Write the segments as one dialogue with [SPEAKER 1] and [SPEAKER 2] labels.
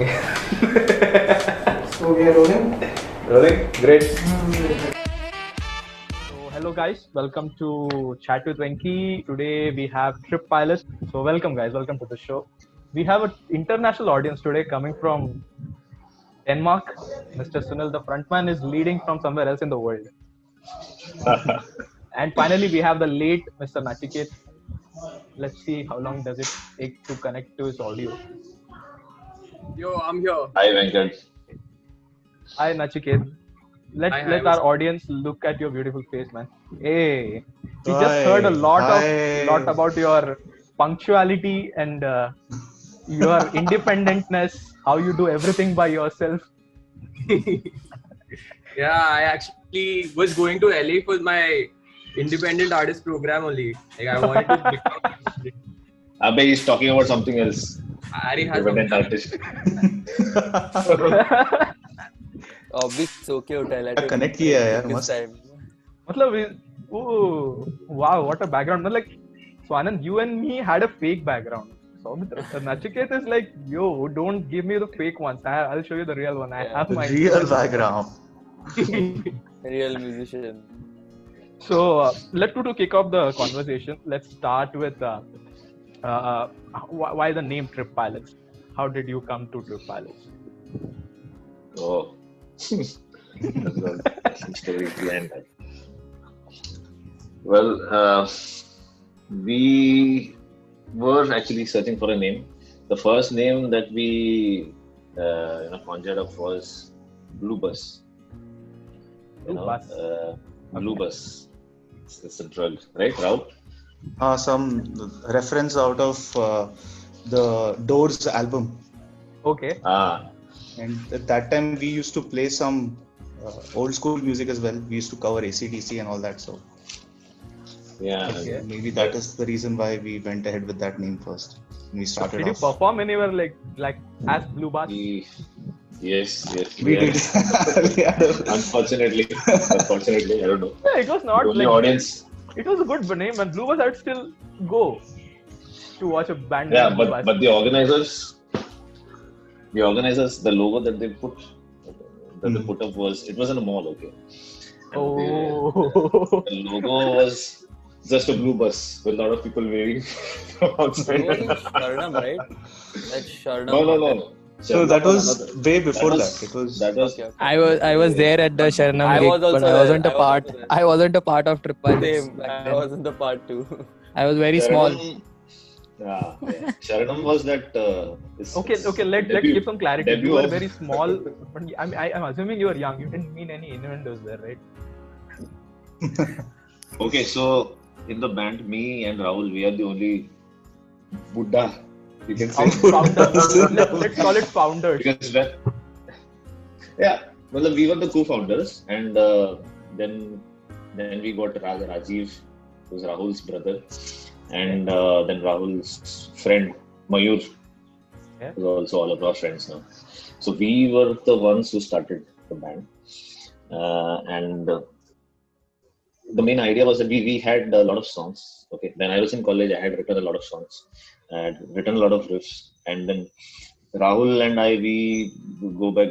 [SPEAKER 1] So we are rolling.
[SPEAKER 2] Rolling? Great.
[SPEAKER 3] So hello guys, welcome to Chat with Venki. Today we have Trip Pilot. So welcome guys, welcome to the show. We have an international audience today coming from Denmark. Mr. Sunil, the frontman, is leading from somewhere else in the world. And finally we have the late Mr. Nachiket. Let's see how long does it take to connect to his audio.
[SPEAKER 4] Yo, I'm here.
[SPEAKER 2] Hi, Venkat.
[SPEAKER 3] Hi Nachiket. Let
[SPEAKER 4] Hi,
[SPEAKER 3] let
[SPEAKER 4] what's
[SPEAKER 3] our audience look at your beautiful face, man. Hey, we just
[SPEAKER 1] Hi,
[SPEAKER 3] heard a lot
[SPEAKER 1] hi.
[SPEAKER 3] about your punctuality and your independentness. How you do everything by yourself.
[SPEAKER 4] Yeah, I actually was going to LA for my independent artist program only. Like I wanted to become
[SPEAKER 2] Abhay is talking about something else.
[SPEAKER 4] Ari has
[SPEAKER 2] Independent
[SPEAKER 4] something.
[SPEAKER 2] artist.
[SPEAKER 5] अभी सो के उठा है late
[SPEAKER 1] connect किया है यार
[SPEAKER 5] this
[SPEAKER 1] मस्त
[SPEAKER 5] time.
[SPEAKER 3] मतलब, oh, wow, what a background. Like, so Anand, you and me had a fake background. So Nachiket is like, yo, don't give me the fake ones. I'll show you the real one. I have my
[SPEAKER 1] real background.
[SPEAKER 5] Real musician.
[SPEAKER 3] So let's to kick off the conversation. Let's start with why the name Trip Pilots. How did you come to Trip Pilots?
[SPEAKER 2] Oh. That's a story behind that. Well, we were actually searching for a name. The first name that we conjured up was Blue Bus.
[SPEAKER 3] Blue Bus.
[SPEAKER 2] Blue Bus. It's a drug, right, Rahul?
[SPEAKER 1] Some reference out of the Doors album,
[SPEAKER 3] Okay.
[SPEAKER 1] and at that time we used to play some old school music as well. We used to cover AC/DC and all that, so
[SPEAKER 2] Yeah.
[SPEAKER 3] Okay.
[SPEAKER 1] maybe that is the reason why we went ahead with that name first. We started
[SPEAKER 3] Did you
[SPEAKER 1] off.
[SPEAKER 3] perform anywhere like as Blue Bus?
[SPEAKER 2] Yes.
[SPEAKER 1] We did. We had a-
[SPEAKER 2] Unfortunately, I don't know.
[SPEAKER 3] Yeah, it was not
[SPEAKER 2] The only
[SPEAKER 3] like
[SPEAKER 2] audience.
[SPEAKER 3] it was a good name, and Blue Bus I'd still go to watch a band.
[SPEAKER 2] Yeah,
[SPEAKER 3] named Blue Bus.
[SPEAKER 2] but the organizers, the logo that they put up it was in a mall, okay. And
[SPEAKER 3] Oh.
[SPEAKER 2] the logo was just a blue bus with a lot of people waving from outside.
[SPEAKER 5] You were in Sharanam, right? That Sharanam.
[SPEAKER 2] No.
[SPEAKER 1] So that was way before
[SPEAKER 2] That
[SPEAKER 1] that. It was
[SPEAKER 2] That was
[SPEAKER 5] Okay.
[SPEAKER 6] I was there at the Sharanam
[SPEAKER 5] I
[SPEAKER 6] gig,
[SPEAKER 5] was also
[SPEAKER 6] but I
[SPEAKER 5] there.
[SPEAKER 6] wasn't a
[SPEAKER 5] I was
[SPEAKER 6] part.
[SPEAKER 5] also there.
[SPEAKER 6] I wasn't a part of Trip Pilots
[SPEAKER 5] Same.
[SPEAKER 6] back
[SPEAKER 5] I
[SPEAKER 6] then.
[SPEAKER 5] was in the part two.
[SPEAKER 6] I was very small.
[SPEAKER 2] Yeah. Sharanam was that.
[SPEAKER 3] Okay. Let's
[SPEAKER 2] debut-
[SPEAKER 3] give some clarity.
[SPEAKER 2] debut
[SPEAKER 3] You were
[SPEAKER 2] of-
[SPEAKER 3] very small. But I'm assuming you were young. You didn't mean any innuendos there, right?
[SPEAKER 2] Okay, so in the band, me and Rahul, we are the only Buddha, you can say.
[SPEAKER 3] Founders. Let's call it founders.
[SPEAKER 2] Because well, we were the co-founders, and then we got Rajiv, who's Rahul's brother, and then Rahul's friend Mayur,
[SPEAKER 3] Yeah.
[SPEAKER 2] who's also all of our friends now. So we were the ones who started the band, and the main idea was that we had a lot of songs. Okay, when I was in college, I had written a lot of songs, I had written a lot of riffs, and then Rahul and I, we go back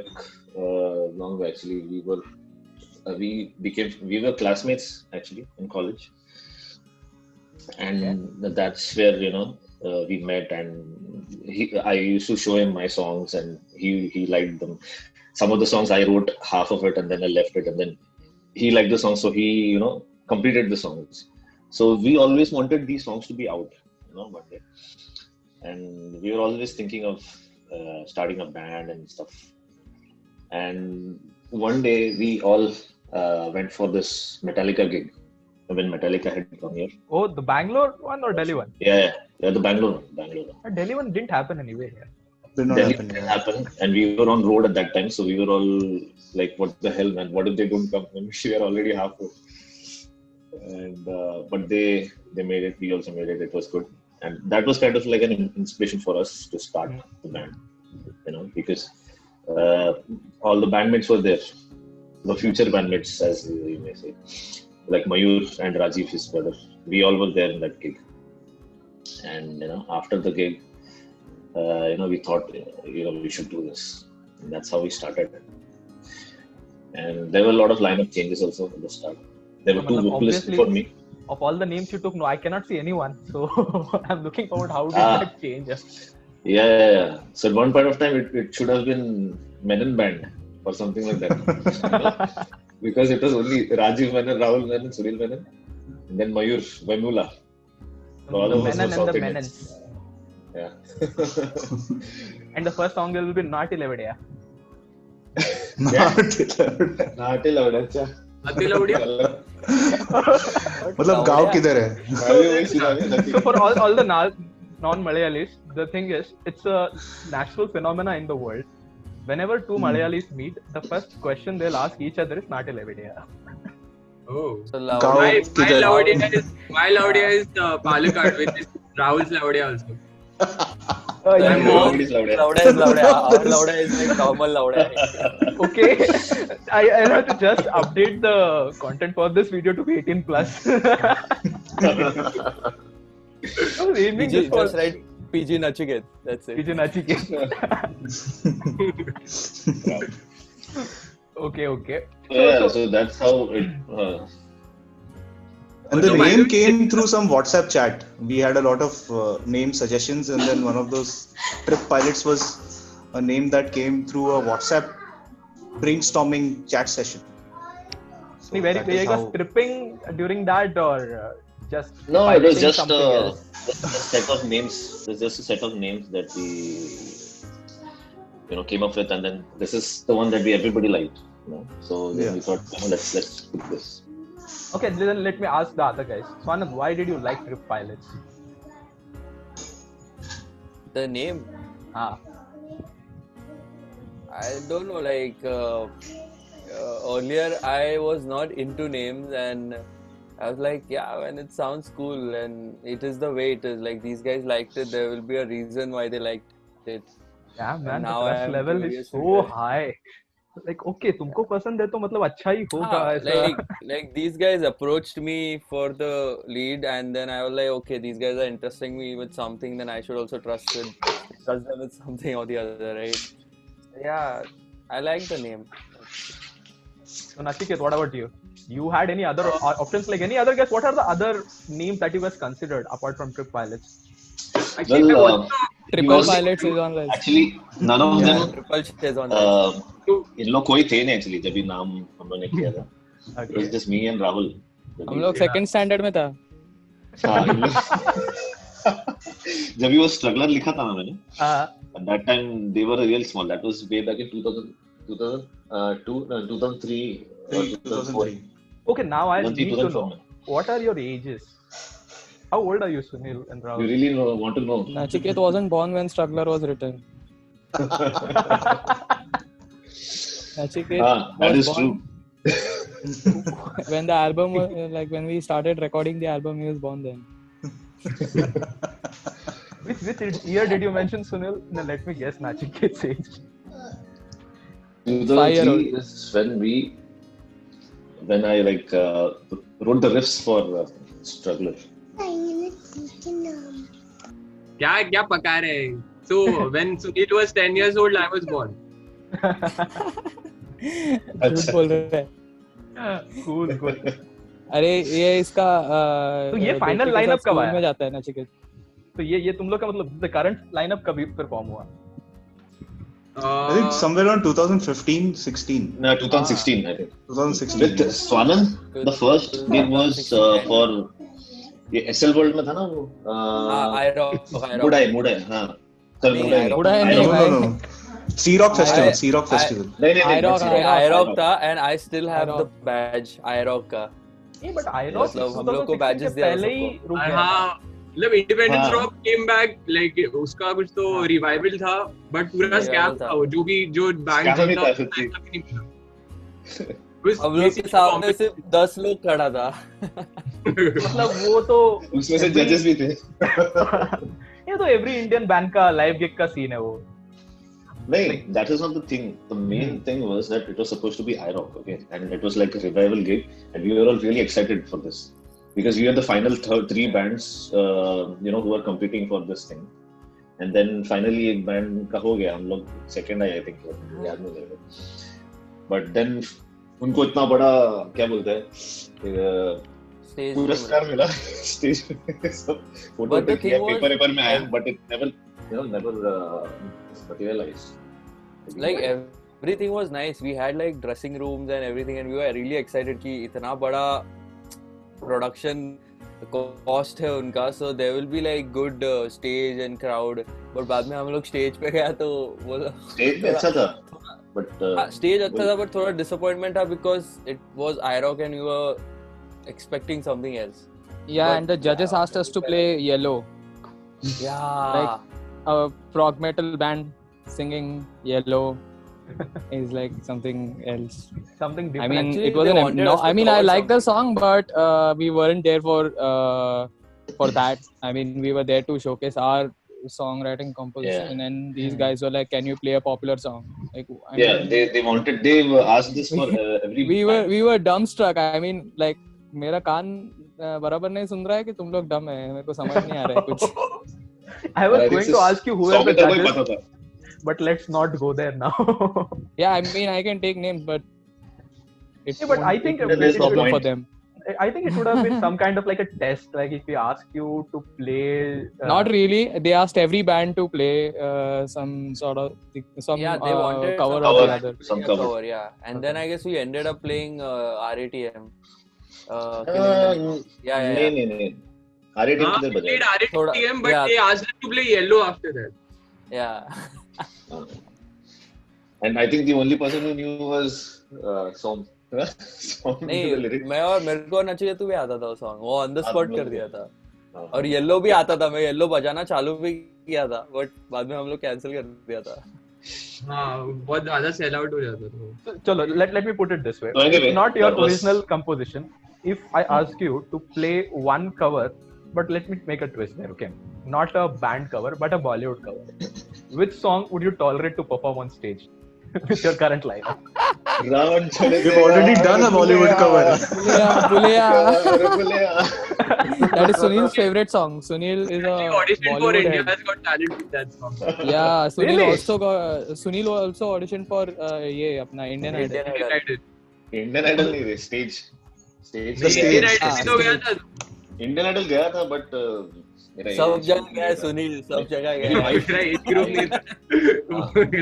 [SPEAKER 2] long ago. Actually, we were classmates actually in college, and that's where we met. And I used to show him my songs, and he liked them. Some of the songs I wrote half of it, and then I left it, and then he liked the song, so he completed the songs. So we always wanted these songs to be out one day, and we were always thinking of starting a band and stuff. And one day we all went for this Metallica gig when Metallica had come here.
[SPEAKER 3] Oh, the Bangalore one or Delhi one?
[SPEAKER 2] Yeah, the Bangalore one.
[SPEAKER 3] The Delhi one didn't happen anyway. Yeah.
[SPEAKER 1] did not
[SPEAKER 2] Delhi
[SPEAKER 1] happen.
[SPEAKER 2] didn't happen, and we were on road at that time, so we were all like, "What the hell, man? What if they don't come?" And we are already halfway. And but they made it. We also made it. It was good, and that was kind of like an inspiration for us to start the band. Because all the bandmates were there, the future bandmates, as you may say, like Mayur and Rajiv, his brother. We all were there in that gig, and after the gig, we thought we should do this. And that's how we started. And there were a lot of lineup changes also at the start. There were 2 vocalists
[SPEAKER 3] obviously,
[SPEAKER 2] for me.
[SPEAKER 3] Of all the names you took, no, I cannot see anyone. So I'm looking forward. How did that change?
[SPEAKER 2] Yeah. So at one point of time, it should have been Menon Band or something like that. Because it was only Rajiv Menon, Rahul Menon, Sunil Menon, and then Mayur Vaimula.
[SPEAKER 3] The Menon and the Menons.
[SPEAKER 2] Yeah.
[SPEAKER 3] And the first song will be Not Levedia.
[SPEAKER 2] Naati Lavda.
[SPEAKER 4] Ati Laudia.
[SPEAKER 1] मतलब गांव किधर है?
[SPEAKER 3] So for all the non-Malayalis, the thing is, it's a natural phenomena in the world. Whenever 2 Malayalis meet, the first question they'll ask each other is Not Levedia.
[SPEAKER 4] Oh.
[SPEAKER 5] So
[SPEAKER 1] गांव
[SPEAKER 4] My
[SPEAKER 1] किधर?
[SPEAKER 4] Laudia is Palakkad, which is Rahul's Laudia also.
[SPEAKER 2] Nobody's Lavda.
[SPEAKER 5] Lauda is Lauda. Our Lauda is like normal Lauda.
[SPEAKER 3] Okay, I'll have to just update the content for this video to be 18 plus. I was aiming
[SPEAKER 5] PG,
[SPEAKER 3] just for
[SPEAKER 5] just write PG Nachiket. That's it.
[SPEAKER 3] PG Nachiket. Okay.
[SPEAKER 2] So that's how it.
[SPEAKER 1] And the
[SPEAKER 4] So
[SPEAKER 1] name
[SPEAKER 4] why-
[SPEAKER 1] came through some WhatsApp chat. We had a lot of name suggestions, and then one of those Trip Pilots was a name that came through a WhatsApp brainstorming chat session. So
[SPEAKER 3] Were
[SPEAKER 1] that
[SPEAKER 3] you
[SPEAKER 1] is
[SPEAKER 3] guys
[SPEAKER 1] how-
[SPEAKER 3] tripping during that or just
[SPEAKER 2] No, it was
[SPEAKER 3] piloting
[SPEAKER 2] just
[SPEAKER 3] something else?
[SPEAKER 2] a set of names. There's just a set of names that we, came up with, and then this is the one that everybody liked. So then
[SPEAKER 1] Yeah.
[SPEAKER 2] we thought, let's pick this.
[SPEAKER 3] Okay, then let me ask the other guys. Swanand, why did you like Trip Pilots?
[SPEAKER 5] The name, I don't know. Like earlier, I was not into names, and I was like, yeah, when it sounds cool, and it is the way it is. Like these guys liked it. There will be a reason why they liked it.
[SPEAKER 3] Yeah, man,
[SPEAKER 5] now
[SPEAKER 3] the
[SPEAKER 5] I
[SPEAKER 3] trust
[SPEAKER 5] am
[SPEAKER 3] level is
[SPEAKER 5] curious
[SPEAKER 3] so
[SPEAKER 5] to hear.
[SPEAKER 3] high. Like, okay, तुमको पसंद है तो मतलब अच्छा ही होगा ऐसा.
[SPEAKER 5] Like these guys approached me for the lead, and then I was like, okay, these guys are interesting me with something, then I should also trust them with something or the other, right? Yeah, I like the name.
[SPEAKER 3] So Nachiket, what about you? You had any other options? Like any other guess? What are the other names that you guys considered apart from Trip Pilots?
[SPEAKER 2] Well,
[SPEAKER 6] Triple
[SPEAKER 2] was-
[SPEAKER 6] Pilots is on list.
[SPEAKER 2] actually, none of them.
[SPEAKER 5] Triple Chase on
[SPEAKER 2] इन लोग कोई थे नहीं actually जब भी नाम हम लोगों ने किया था. It was just me and Rahul.
[SPEAKER 6] हम लोग सेकंड स्टैंडर्ड में था.
[SPEAKER 2] हाँ, जब भी वो स्ट्रगलर लिखा था ना मैंने, at that time they were real small. That was way back in 2002, 2003,
[SPEAKER 1] 2003.
[SPEAKER 3] Okay, now I need to
[SPEAKER 2] 2004.
[SPEAKER 3] know what are your ages? How old are you, Sunil and
[SPEAKER 2] You
[SPEAKER 3] Rahul?
[SPEAKER 2] really want to know?
[SPEAKER 6] Nachiket wasn't born when Struggler was written. Nachiket
[SPEAKER 2] That
[SPEAKER 6] was
[SPEAKER 2] is
[SPEAKER 6] born
[SPEAKER 2] true.
[SPEAKER 6] when the album was, like when we started recording the album, he was born then.
[SPEAKER 3] Which year did you mention, Sunil? No, let me guess Nachiket's age.
[SPEAKER 6] 5-year-old.
[SPEAKER 2] 2003 is when I wrote the riffs for Struggler.
[SPEAKER 4] क्या पका रहे हैं? So when Sunil was 10 years old, I was born.
[SPEAKER 6] झूठ बोल रहे हैं.
[SPEAKER 3] Cool.
[SPEAKER 6] अरे ये इसका
[SPEAKER 3] तो ये final
[SPEAKER 6] बेटे के
[SPEAKER 3] lineup
[SPEAKER 6] साथ
[SPEAKER 3] कब
[SPEAKER 6] स्कूल
[SPEAKER 3] आया?
[SPEAKER 6] में जाता है Nachiket.
[SPEAKER 3] तो ये तुम लोग का मतलब the current lineup कभी परफॉर्म हुआ?
[SPEAKER 1] I think somewhere around 2015, 16.
[SPEAKER 2] No, 2016, I think.
[SPEAKER 1] 2016.
[SPEAKER 2] With Swanand, the first gig was for ये SL World में था ना वो. Mudai, हाँ. Sir,
[SPEAKER 5] नहीं,
[SPEAKER 2] Mudai.
[SPEAKER 6] Mudai
[SPEAKER 2] I
[SPEAKER 6] नहीं,
[SPEAKER 2] Rock.
[SPEAKER 1] No. Sea Rock Festival. Sea Rock
[SPEAKER 5] I-
[SPEAKER 1] Festival.
[SPEAKER 2] नहीं,
[SPEAKER 6] Rock,
[SPEAKER 2] not Sea Rock.
[SPEAKER 5] iRock था, and I still have
[SPEAKER 6] iRock.
[SPEAKER 5] the badge iRock का.
[SPEAKER 3] नहीं, but IROC
[SPEAKER 5] मतलब हम लोग को
[SPEAKER 3] 2016
[SPEAKER 5] badges
[SPEAKER 3] के
[SPEAKER 5] दिया
[SPEAKER 3] पहले ही
[SPEAKER 5] सबको.
[SPEAKER 3] रुक गया था.
[SPEAKER 4] हाँ, मतलब इंडिपेंडेंस
[SPEAKER 2] हाँ.
[SPEAKER 4] रॉक केम बैक लाइक उसका कुछ तो रिवाइवल था बट पूरा
[SPEAKER 5] Revival
[SPEAKER 4] स्कैम
[SPEAKER 5] था.
[SPEAKER 4] था वो जो बैंड
[SPEAKER 2] Scam ही था,
[SPEAKER 4] था
[SPEAKER 2] सच्ची.
[SPEAKER 5] हम लोग के सामने सिर्फ 10 लोग खड़ा था.
[SPEAKER 3] मतलब वो तो
[SPEAKER 2] उसमें से जजेस भी थे.
[SPEAKER 3] ये तो एवरी इंडियन बैंड का लाइव गिग का सीन है वो.
[SPEAKER 2] नहीं, that is not the thing. The main thing was that it was supposed to be iRock, okay, and it was like a revival gig, and we were all really excited for this because we were the final three bands, who were competing for this thing, and then finally एक band का हो गया, हम लोग second I think, याद नहीं लगा, but then उनको इतना बड़ा क्या बोलते हैं
[SPEAKER 5] Stage
[SPEAKER 2] पुरस्कार मिला स्टेज पे, सब फोटो
[SPEAKER 5] But the
[SPEAKER 2] क्लिक किया,
[SPEAKER 5] thing was-
[SPEAKER 2] पेपर में आया, but it never materialized.
[SPEAKER 5] like everything was nice. We had like dressing rooms and everything, and we were really excited कि इतना बड़ा production cost है उनका, so there will be like good stage and crowd. But बाद में हम लोग stage पे गया तो वो
[SPEAKER 2] स्टेज पे अच्छा था, बट
[SPEAKER 5] stage अच्छा था, but थोड़ा disappointment था because it was IROC and we were expecting something else.
[SPEAKER 6] Yeah,
[SPEAKER 5] But-
[SPEAKER 6] and the judges asked us to play Yellow,
[SPEAKER 5] Yeah.
[SPEAKER 6] a prog metal band singing Yellow is like something else.
[SPEAKER 3] Something
[SPEAKER 6] I
[SPEAKER 3] different.
[SPEAKER 6] mean,
[SPEAKER 5] Actually,
[SPEAKER 6] it was
[SPEAKER 5] they
[SPEAKER 6] an
[SPEAKER 5] wanted
[SPEAKER 6] no.
[SPEAKER 5] us to
[SPEAKER 6] I mean, I
[SPEAKER 5] cover
[SPEAKER 6] like the
[SPEAKER 5] something.
[SPEAKER 6] song, but we weren't there for that. I mean, we were there to showcase our songwriting composition,
[SPEAKER 2] Yeah.
[SPEAKER 6] and these guys were like, "Can you play a popular song?" Like, I
[SPEAKER 2] yeah,
[SPEAKER 6] mean,
[SPEAKER 2] they asked this for every
[SPEAKER 6] we were dumbstruck. I mean, like, मेरा कान बराबर नहीं सुन रहा है कि तुम लोग डम है, मेरे को समझ नहीं आ रहा है कुछ.
[SPEAKER 3] I was going to ask you who were the
[SPEAKER 2] पता
[SPEAKER 3] judges,
[SPEAKER 2] था.
[SPEAKER 3] but let's not go there now.
[SPEAKER 6] Yeah, I mean, I can take names, but it's
[SPEAKER 3] Yeah, but I think
[SPEAKER 6] a
[SPEAKER 2] there's no
[SPEAKER 6] problem for
[SPEAKER 2] point.
[SPEAKER 6] them.
[SPEAKER 3] I think it would have been some kind of like a test, like if we ask you to play.
[SPEAKER 6] Not really. They asked every band to play some sort of
[SPEAKER 5] Yeah, they wanted
[SPEAKER 6] cover
[SPEAKER 5] some
[SPEAKER 6] or the
[SPEAKER 2] cover.
[SPEAKER 6] other.
[SPEAKER 2] Some
[SPEAKER 5] Yeah,
[SPEAKER 2] cover.
[SPEAKER 5] yeah. And then I guess we ended up playing RATM.
[SPEAKER 2] Uh,
[SPEAKER 5] Yeah.
[SPEAKER 2] नहीं RATM
[SPEAKER 4] हाँ,
[SPEAKER 2] किधर
[SPEAKER 4] we played
[SPEAKER 2] बजा?
[SPEAKER 4] RATM, but
[SPEAKER 5] yeah.
[SPEAKER 4] they asked us to play Yellow after that.
[SPEAKER 5] Yeah.
[SPEAKER 2] And I think the only person who knew was Som. Som knew the
[SPEAKER 5] नहीं,
[SPEAKER 2] lyrics.
[SPEAKER 5] मैं और मेरे को नचिकेत भी आता था वो सॉन्ग, वो ऑन द
[SPEAKER 2] हाँ,
[SPEAKER 5] स्पॉट
[SPEAKER 2] तुम
[SPEAKER 5] कर
[SPEAKER 2] लोग-
[SPEAKER 5] दिया था.
[SPEAKER 2] हाँ.
[SPEAKER 5] और येलो भी आता था, मैं येलो बजाना चालू भी किया था, बट बाद में हम लोग कैंसिल कर दिया था.
[SPEAKER 4] हाँ, बहुत ज़्यादा sell out हो जाता था.
[SPEAKER 3] So, chalo, let me put it this way.
[SPEAKER 2] So anyway,
[SPEAKER 3] It's not your
[SPEAKER 2] that was-
[SPEAKER 3] original composition. If I ask you to play one cover, but let me make a twist there, okay? Not a band cover, but a Bollywood cover. Which song would you tolerate to perform on stage with your current lineup?
[SPEAKER 2] Ravan chale
[SPEAKER 1] We've already done a Bollywood cover.
[SPEAKER 6] Buleya.
[SPEAKER 2] Buleya.
[SPEAKER 6] That is Sunil's favorite song. Sunil is a
[SPEAKER 4] He auditioned for
[SPEAKER 6] Bollywood head.
[SPEAKER 4] India's Got Talent with that song.
[SPEAKER 6] Yeah,
[SPEAKER 3] Really?
[SPEAKER 6] Sunil also auditioned for ये अपना Indian Idol.
[SPEAKER 4] Indian Idol.
[SPEAKER 2] Indian Idol नहीं थे, stage.
[SPEAKER 1] The stage.
[SPEAKER 4] Indian Idol भी तो
[SPEAKER 6] Ah,
[SPEAKER 4] गया था.
[SPEAKER 2] Indian Idol गया था, but मेरा
[SPEAKER 5] सब
[SPEAKER 2] age
[SPEAKER 5] जगह गया सुनील, सब जगह
[SPEAKER 2] मेरी
[SPEAKER 5] गया.
[SPEAKER 2] wife-
[SPEAKER 4] मेरा age group नहीं था.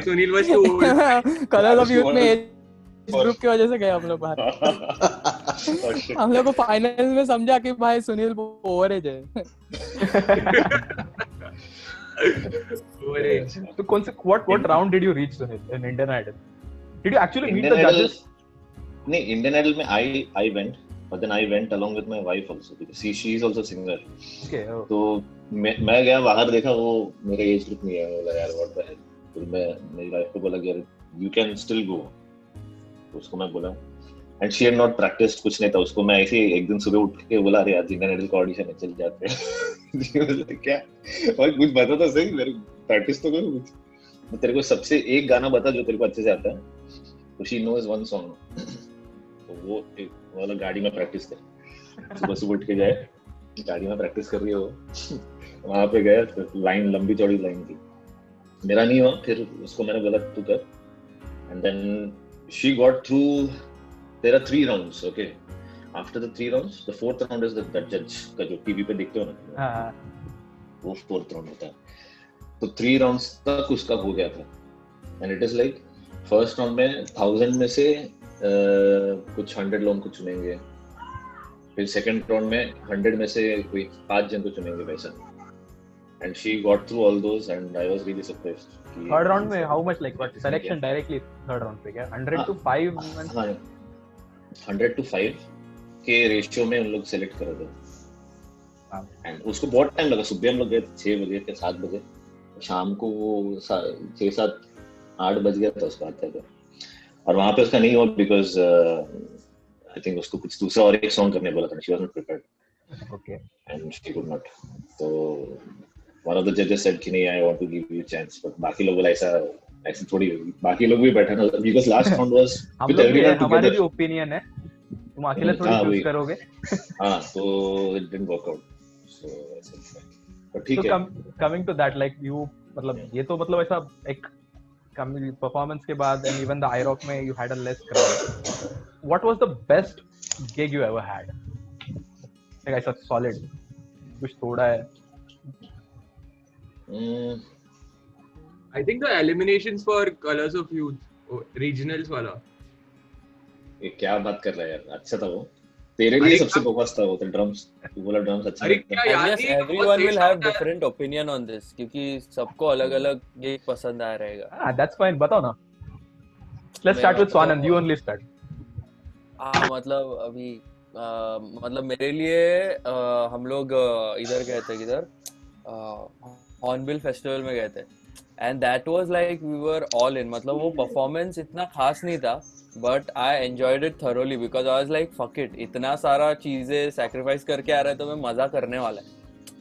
[SPEAKER 4] Sunil was too old.
[SPEAKER 6] Colors of Youth में
[SPEAKER 2] Or-
[SPEAKER 6] एज ग्रुप की वजह से गए हम लोग बाहर.
[SPEAKER 2] Oh, shit.
[SPEAKER 6] हम लोग को फाइनल में समझा कि भाई सुनील ओवर एज है.
[SPEAKER 4] Over age.
[SPEAKER 3] So, what round did you reach, Sunil, in Indian Idol? Did you actually meet
[SPEAKER 2] Indian
[SPEAKER 3] the
[SPEAKER 2] Idol,
[SPEAKER 3] judges?
[SPEAKER 2] नहीं, Indian Idol में I went, but then I went along with my wife also because she is also singer.
[SPEAKER 3] Okay. Oh.
[SPEAKER 2] तो मैं गया बाहर, देखा वो मेरे age group नहीं है, बोला यार व्हाट द हेल. फिर मैं मेरी वाइफ को बोला कि यार यू कैन स्टिल गो. उसको मैं बोला and she had not practised, कुछ नहीं था. उसको मैं ऐसे ही एक दिन सुबह उठ के बोला अरे यार इंडियन आइडल का ऑडिशन है, चल जाते हैं. क्या भाई कुछ बता तो सही, मेरे प्रैक्टिस तो करो कुछ. तेरे को सबसे एक गाना बता जो तेरे को अच्छे से आता है. तो शी नोज वन सॉन्ग, तो वो एक वाला गाड़ी में प्रैक्टिस कर. सुबह सुबह उठ के गए, गाड़ी में प्रैक्टिस कर रही हो. वहां पे गए, लाइन लंबी चौड़ी लाइन थी, मेरा नहीं हुआ. फिर उसको मैंने बोला तू कर, and then she got through. There are 3 rounds, okay. After the 3 rounds the 4th round is the जज का जो टीवी पे देखते हो ना,
[SPEAKER 3] हाँ.
[SPEAKER 2] वो 4th राउंड होता है. तो 3 राउंड्स तक उसका हो गया था. And it is like first round में 1000 में से कुछ 100 लोगों को चुनेंगे. फिर सेकंड राउंड में 100 में से कोई 5 जन को चुनेंगे वैसा. And she got through all those and I was really surprised.
[SPEAKER 3] Third round में how much like what selection directly third round पे क्या 100 to 5
[SPEAKER 2] हाँ, 100 to 5 के रेशियो में उन लोग सेलेक्ट कर रहे
[SPEAKER 3] हाँ.
[SPEAKER 2] थे. एंड उसको बहुत टाइम लगा. सुबह हम लोग गए 6 बजे के 7 बजे, शाम को वो 6, 7, 8 बज गया था उसको आते थे. और वहां पे उसका नहीं हुआ बिकॉज आई थिंक उसको कुछ दूसरा और एक सॉन्ग करने बोला था. She was not prepared
[SPEAKER 3] Okay.
[SPEAKER 2] And she could not. तो वन ऑफ द जजेस सेड कि नहीं I want to give you chance. But बाकी लोग बोला ऐसे थोड़ी, बाकी लोग भी बैठा ना बिकॉज लास्ट राउंड वाज
[SPEAKER 3] हम
[SPEAKER 2] विद
[SPEAKER 3] लोग भी है,
[SPEAKER 2] एवरीवन
[SPEAKER 3] हमारे भी
[SPEAKER 2] टुगेदर.
[SPEAKER 3] ओपिनियन है, तुम अकेले थोड़ी
[SPEAKER 2] हाँ,
[SPEAKER 3] चूज
[SPEAKER 2] वही.
[SPEAKER 3] करोगे.
[SPEAKER 2] हाँ, तो it didn't work out. So but ठीक
[SPEAKER 3] So
[SPEAKER 2] है.
[SPEAKER 3] coming to that, like you मतलब ये तो मतलब ऐसा एक परफॉर्मेंस के बाद एंड इवन द IROC में you had a less crowd. What was the best gig you ever had? Like ऐसा सॉलिड कुछ थोड़ा है.
[SPEAKER 4] I think the eliminations for Colors of Youth, regionals वाला.
[SPEAKER 2] ये क्या बात कर रहा है यार, अच्छा था वो. तेरे लिए सबसे बकवास था वो तो ड्रम्स. तू बोला ड्रम्स अच्छा.
[SPEAKER 4] अरे क्या
[SPEAKER 5] I
[SPEAKER 4] यार,
[SPEAKER 5] guess
[SPEAKER 4] ये
[SPEAKER 5] everyone will have different opinion on this क्योंकि सबको अलग-अलग ये पसंद आ रहेगा.
[SPEAKER 3] That's fine. बताओ ना. Let's start with Swanand. You only start.
[SPEAKER 5] मतलब अभी मतलब मेरे लिए हम लोग इधर गए थे किधर हॉर्नबिल फेस्टिवल में गए थे and that was like we were all in. मतलब वो परफॉर्मेंस इतना खास नहीं था but I enjoyed it thoroughly because I was like fuck it, इतना सारा चीजें सैक्रिफाइस करके आ रहा है तो मैं मजा करने वाला है.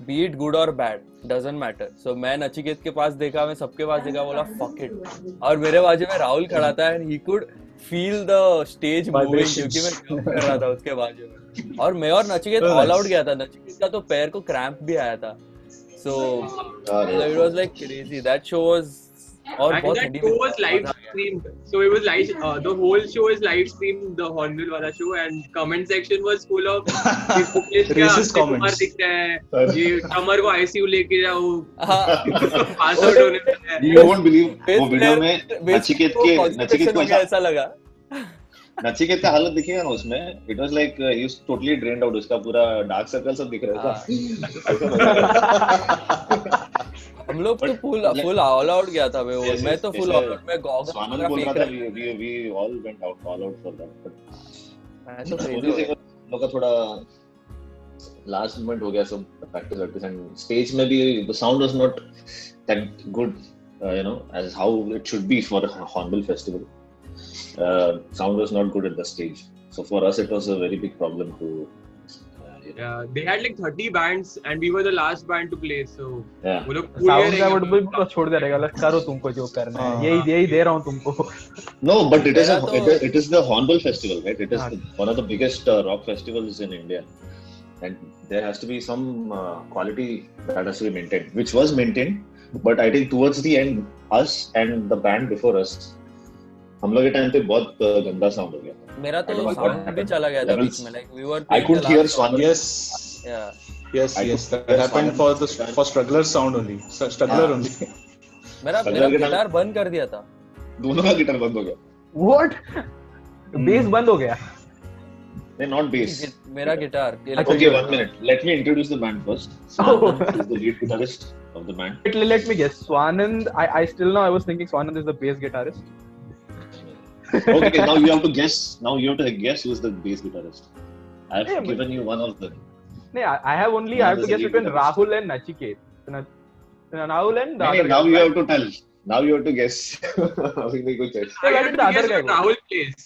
[SPEAKER 5] बी इट गुड और बैड डजंट मैटर. सो मैं नचिकेत के पास देखा, मैं सबके पास देखा, बोला फक इट. और मेरे बाजू में राहुल खड़ा था and he could feel the stage moving क्योंकि मैं जंप कर रहा था उसके बाजू में. और मैं और नचिकेत ऑल आउट गया था. नचिकेत का तो पैर को क्रैम्प भी आया था. So it was like crazy. That show was और बहुत
[SPEAKER 4] that show was live streamed. So it was live. The whole show is live streamed. The Hornbill वाला show and comment section was full of
[SPEAKER 1] racist comments.
[SPEAKER 4] ये कमर को ICU लेके जाओ. Pass out होने में.
[SPEAKER 2] You won't believe वो video में नचिकेत को
[SPEAKER 5] ऐसा लगा.
[SPEAKER 2] नचिकेत का हालत देखिएगा ना उसमें. It was like he was totally drained out. उसका पूरा डार्क सर्कल सब दिख रहा था.
[SPEAKER 5] हम लोग तो फुल ऑल आउट गया था मैं. मैं तो फुल ऑल आउट में गॉगल
[SPEAKER 2] स्वानंद बोल रहा था we all went out all out for that.
[SPEAKER 5] मैं तो क्रेजी
[SPEAKER 2] लोग का थोड़ा लास्ट मोमेंट हो गया सब प्रैक्टिस एंड स्टेज में भी the sound was not that good you know as how it should be for Hornbill festival. Sound was not good at the stage, so for us it was a very big problem to
[SPEAKER 4] they had like 30 bands and we were the last band to play. So
[SPEAKER 2] yeah,
[SPEAKER 4] वो लोग
[SPEAKER 3] sound का would भी छोड़ दे रहेगा. करो तुमको जो करना है. यही दे रहा हूँ तुमको.
[SPEAKER 2] No, but it is the Hornbill festival, right? It is one of the biggest rock festivals in India, and there has to be some quality that has to be maintained, which was maintained, but I think towards the end us and the band before us, हम लोग के time पे बहुत गंदा sound हो गया.
[SPEAKER 5] मेरा तो साउंड भी चला गया था बीच में. Like we were
[SPEAKER 2] I could hear Swanand.
[SPEAKER 1] Yes, that happened for Struggler sound only. Struggler only.
[SPEAKER 5] मेरा गिटार बंद कर दिया था.
[SPEAKER 2] दोनों का गिटार बंद हो गया.
[SPEAKER 3] What? बेस बंद हो गया.
[SPEAKER 2] नहीं, not bass.
[SPEAKER 5] मेरा guitar.
[SPEAKER 2] Okay, 1 minute. Let me introduce the band first. Swanand is the lead guitarist of the band.
[SPEAKER 3] Let me guess. Swanand. I still know. I was thinking Swanand is the bass guitarist.
[SPEAKER 2] Okay, now you have to guess. Now you have to guess who is the bass guitarist. I have given you one of them.
[SPEAKER 3] No, I have to guess between Rahul and Nachiket. Rahul and the other
[SPEAKER 2] now
[SPEAKER 3] guy.
[SPEAKER 2] You have to tell. Now you have to guess. Where
[SPEAKER 4] did the other guy go? Rahul plays.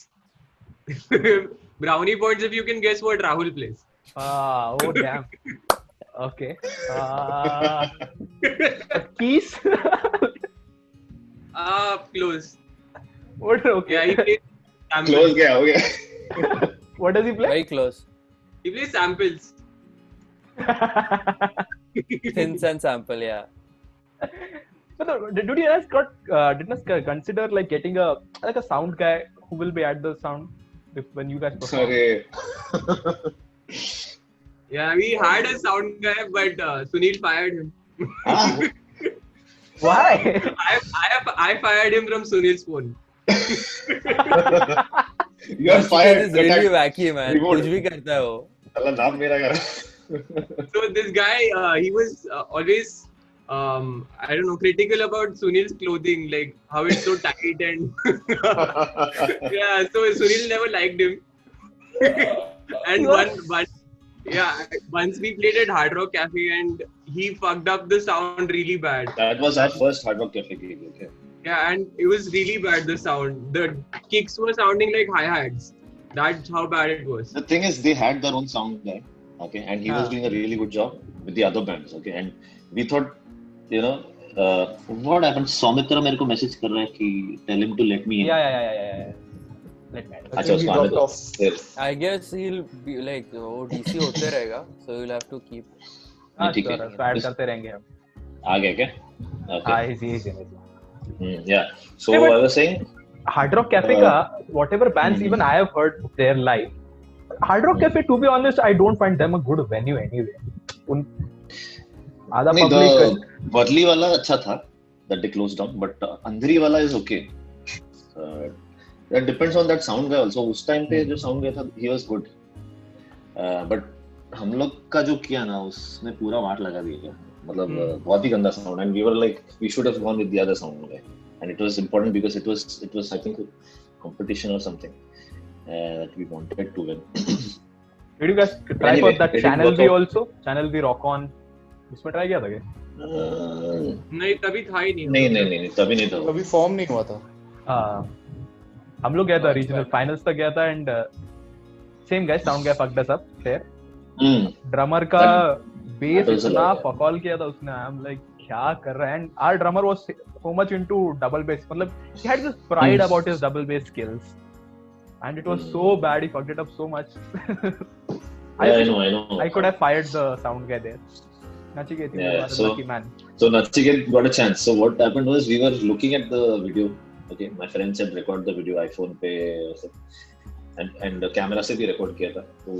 [SPEAKER 4] Brownie points if you can guess what Rahul plays.
[SPEAKER 3] Oh damn. Okay. Keys.
[SPEAKER 4] Close.
[SPEAKER 3] What? Okay.
[SPEAKER 4] Yeah, he plays samples.
[SPEAKER 2] Close gaya, ho gaya.
[SPEAKER 3] What does he play?
[SPEAKER 5] Very close.
[SPEAKER 4] He plays samples.
[SPEAKER 5] Synths and sample, yeah.
[SPEAKER 3] But did you guys consider like getting a sound guy who will be at the sound when you guys perform?
[SPEAKER 2] Sorry.
[SPEAKER 4] Yeah, we had a sound guy, but Sunil fired him.
[SPEAKER 3] Why?
[SPEAKER 4] I fired him from Sunil's phone.
[SPEAKER 2] You are fired.
[SPEAKER 5] Is really wacky, man. कुछ भी करता है वो.
[SPEAKER 2] अल्लाह नाम मेरा करा.
[SPEAKER 4] So this guy, he was always, I don't know, critical about Sunil's clothing, like how it's so tight and yeah. So Sunil never liked him. And once we played at Hard Rock Cafe and he fucked up the sound really bad.
[SPEAKER 2] That was our first Hard Rock Cafe gig. Okay.
[SPEAKER 4] Yeah, and it was really bad, the sound. The kicks were sounding like hi-hats. That's how bad it was.
[SPEAKER 2] The thing is, they had their own sound guy, okay, and he was doing a really good job with the other bands, okay, and we thought, you know, what happened? Soumitra मेरे को message कर रहा है कि tell him to let me in.
[SPEAKER 3] Yeah. Let me.
[SPEAKER 2] अच्छा, उसको आने दो.
[SPEAKER 5] I guess he'll be like, वो DC होते रहेगा, so you'll have to keep.
[SPEAKER 2] ठीक है.
[SPEAKER 3] ऐड करते रहेंगे हम.
[SPEAKER 2] आ गया क्या? Okay.
[SPEAKER 3] he's in it.
[SPEAKER 2] Yeah. So
[SPEAKER 3] Yeah, but-
[SPEAKER 2] I was saying,
[SPEAKER 3] Hard Rock Cafe ka, whatever bands even I have heard their live, Hard Rock Cafe, to be honest, I don't find them a good venue anyway. आधा
[SPEAKER 2] नहीं,
[SPEAKER 3] public
[SPEAKER 2] the Worli वाला अच्छा था, that they closed down, but Andheri वाला is okay. That depends on that sound guy also. उस time पे जो sound guy था, he was good. But हम लोग का जो किया ना, उसने पूरा वाट लगा दिया, मतलब बहुत ही गंदा sound, and we were like, we should have gone with the other sound guy, and it was important because it was I think a competition or something that we wanted to win.
[SPEAKER 3] Did you guys try
[SPEAKER 2] Anyway,
[SPEAKER 3] for that
[SPEAKER 2] it didn't
[SPEAKER 3] Channel
[SPEAKER 2] work
[SPEAKER 3] V
[SPEAKER 2] out.
[SPEAKER 3] also? Channel V Rock On, इसमें try किया था क्या?
[SPEAKER 4] नहीं तभी था ही नहीं.
[SPEAKER 2] नहीं तभी नहीं था.
[SPEAKER 1] कभी फॉर्म नहीं हुआ था.
[SPEAKER 3] हम लोग गया था रीजनल फाइनल्स तक गया था and same guys sound guy fucked us up fair. Drummer का बेस
[SPEAKER 2] that was a
[SPEAKER 3] इतना
[SPEAKER 2] lot, yeah.
[SPEAKER 3] फकॉल किया था उसने. आई एम लाइक क्या कर रहा है. And our drummer was so much into double bass, मतलब he had this pride about his double bass skills and it was so bad, he fucked it up so much.
[SPEAKER 2] I know.
[SPEAKER 3] I could have fired the sound guy there. Nachiket, you
[SPEAKER 2] Yeah,
[SPEAKER 3] are a
[SPEAKER 2] so-
[SPEAKER 3] lucky man.
[SPEAKER 2] So Nachiket got a chance. So what happened was, we were looking at the video. Okay, my friend said record the video iPhone पे, and camera से भी record किया था, तो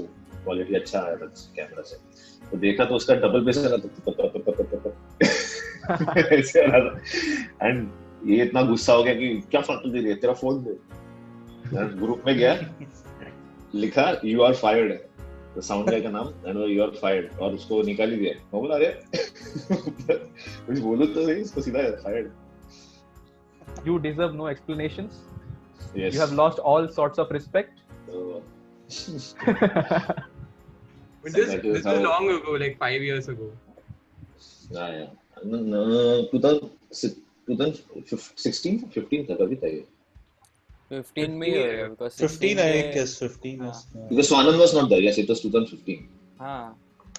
[SPEAKER 2] quality अच्छा आया था camera से. तो देखा तो उसका डबल बेस ऐसे आ रहा था, एंड ये इतना गुस्सा हो गया कि क्या फालतू दे रही है, तेरा फोन दे. ग्रुप में गया, लिखा यू आर फायर्ड, तो साउंड गाय का नाम, एंड यू आर फायर्ड, और उसको निकाल ही दिया. मैं बोला अरे कुछ बोलो तो सही, इसको सीधा fired.
[SPEAKER 3] You deserve no explanations.
[SPEAKER 2] Yes.
[SPEAKER 3] You have lost all sorts of respect.
[SPEAKER 4] But this
[SPEAKER 2] That is
[SPEAKER 4] was
[SPEAKER 2] how-
[SPEAKER 4] long ago, like 5 years ago.
[SPEAKER 2] Yeah. 2016, 15 था, कभी था ये.
[SPEAKER 5] 15 में ही होगा because
[SPEAKER 1] 15 I
[SPEAKER 5] 16 में-
[SPEAKER 1] guess 15 is.
[SPEAKER 2] Because Swanand was not there. Yes, it was 2015.
[SPEAKER 5] हाँ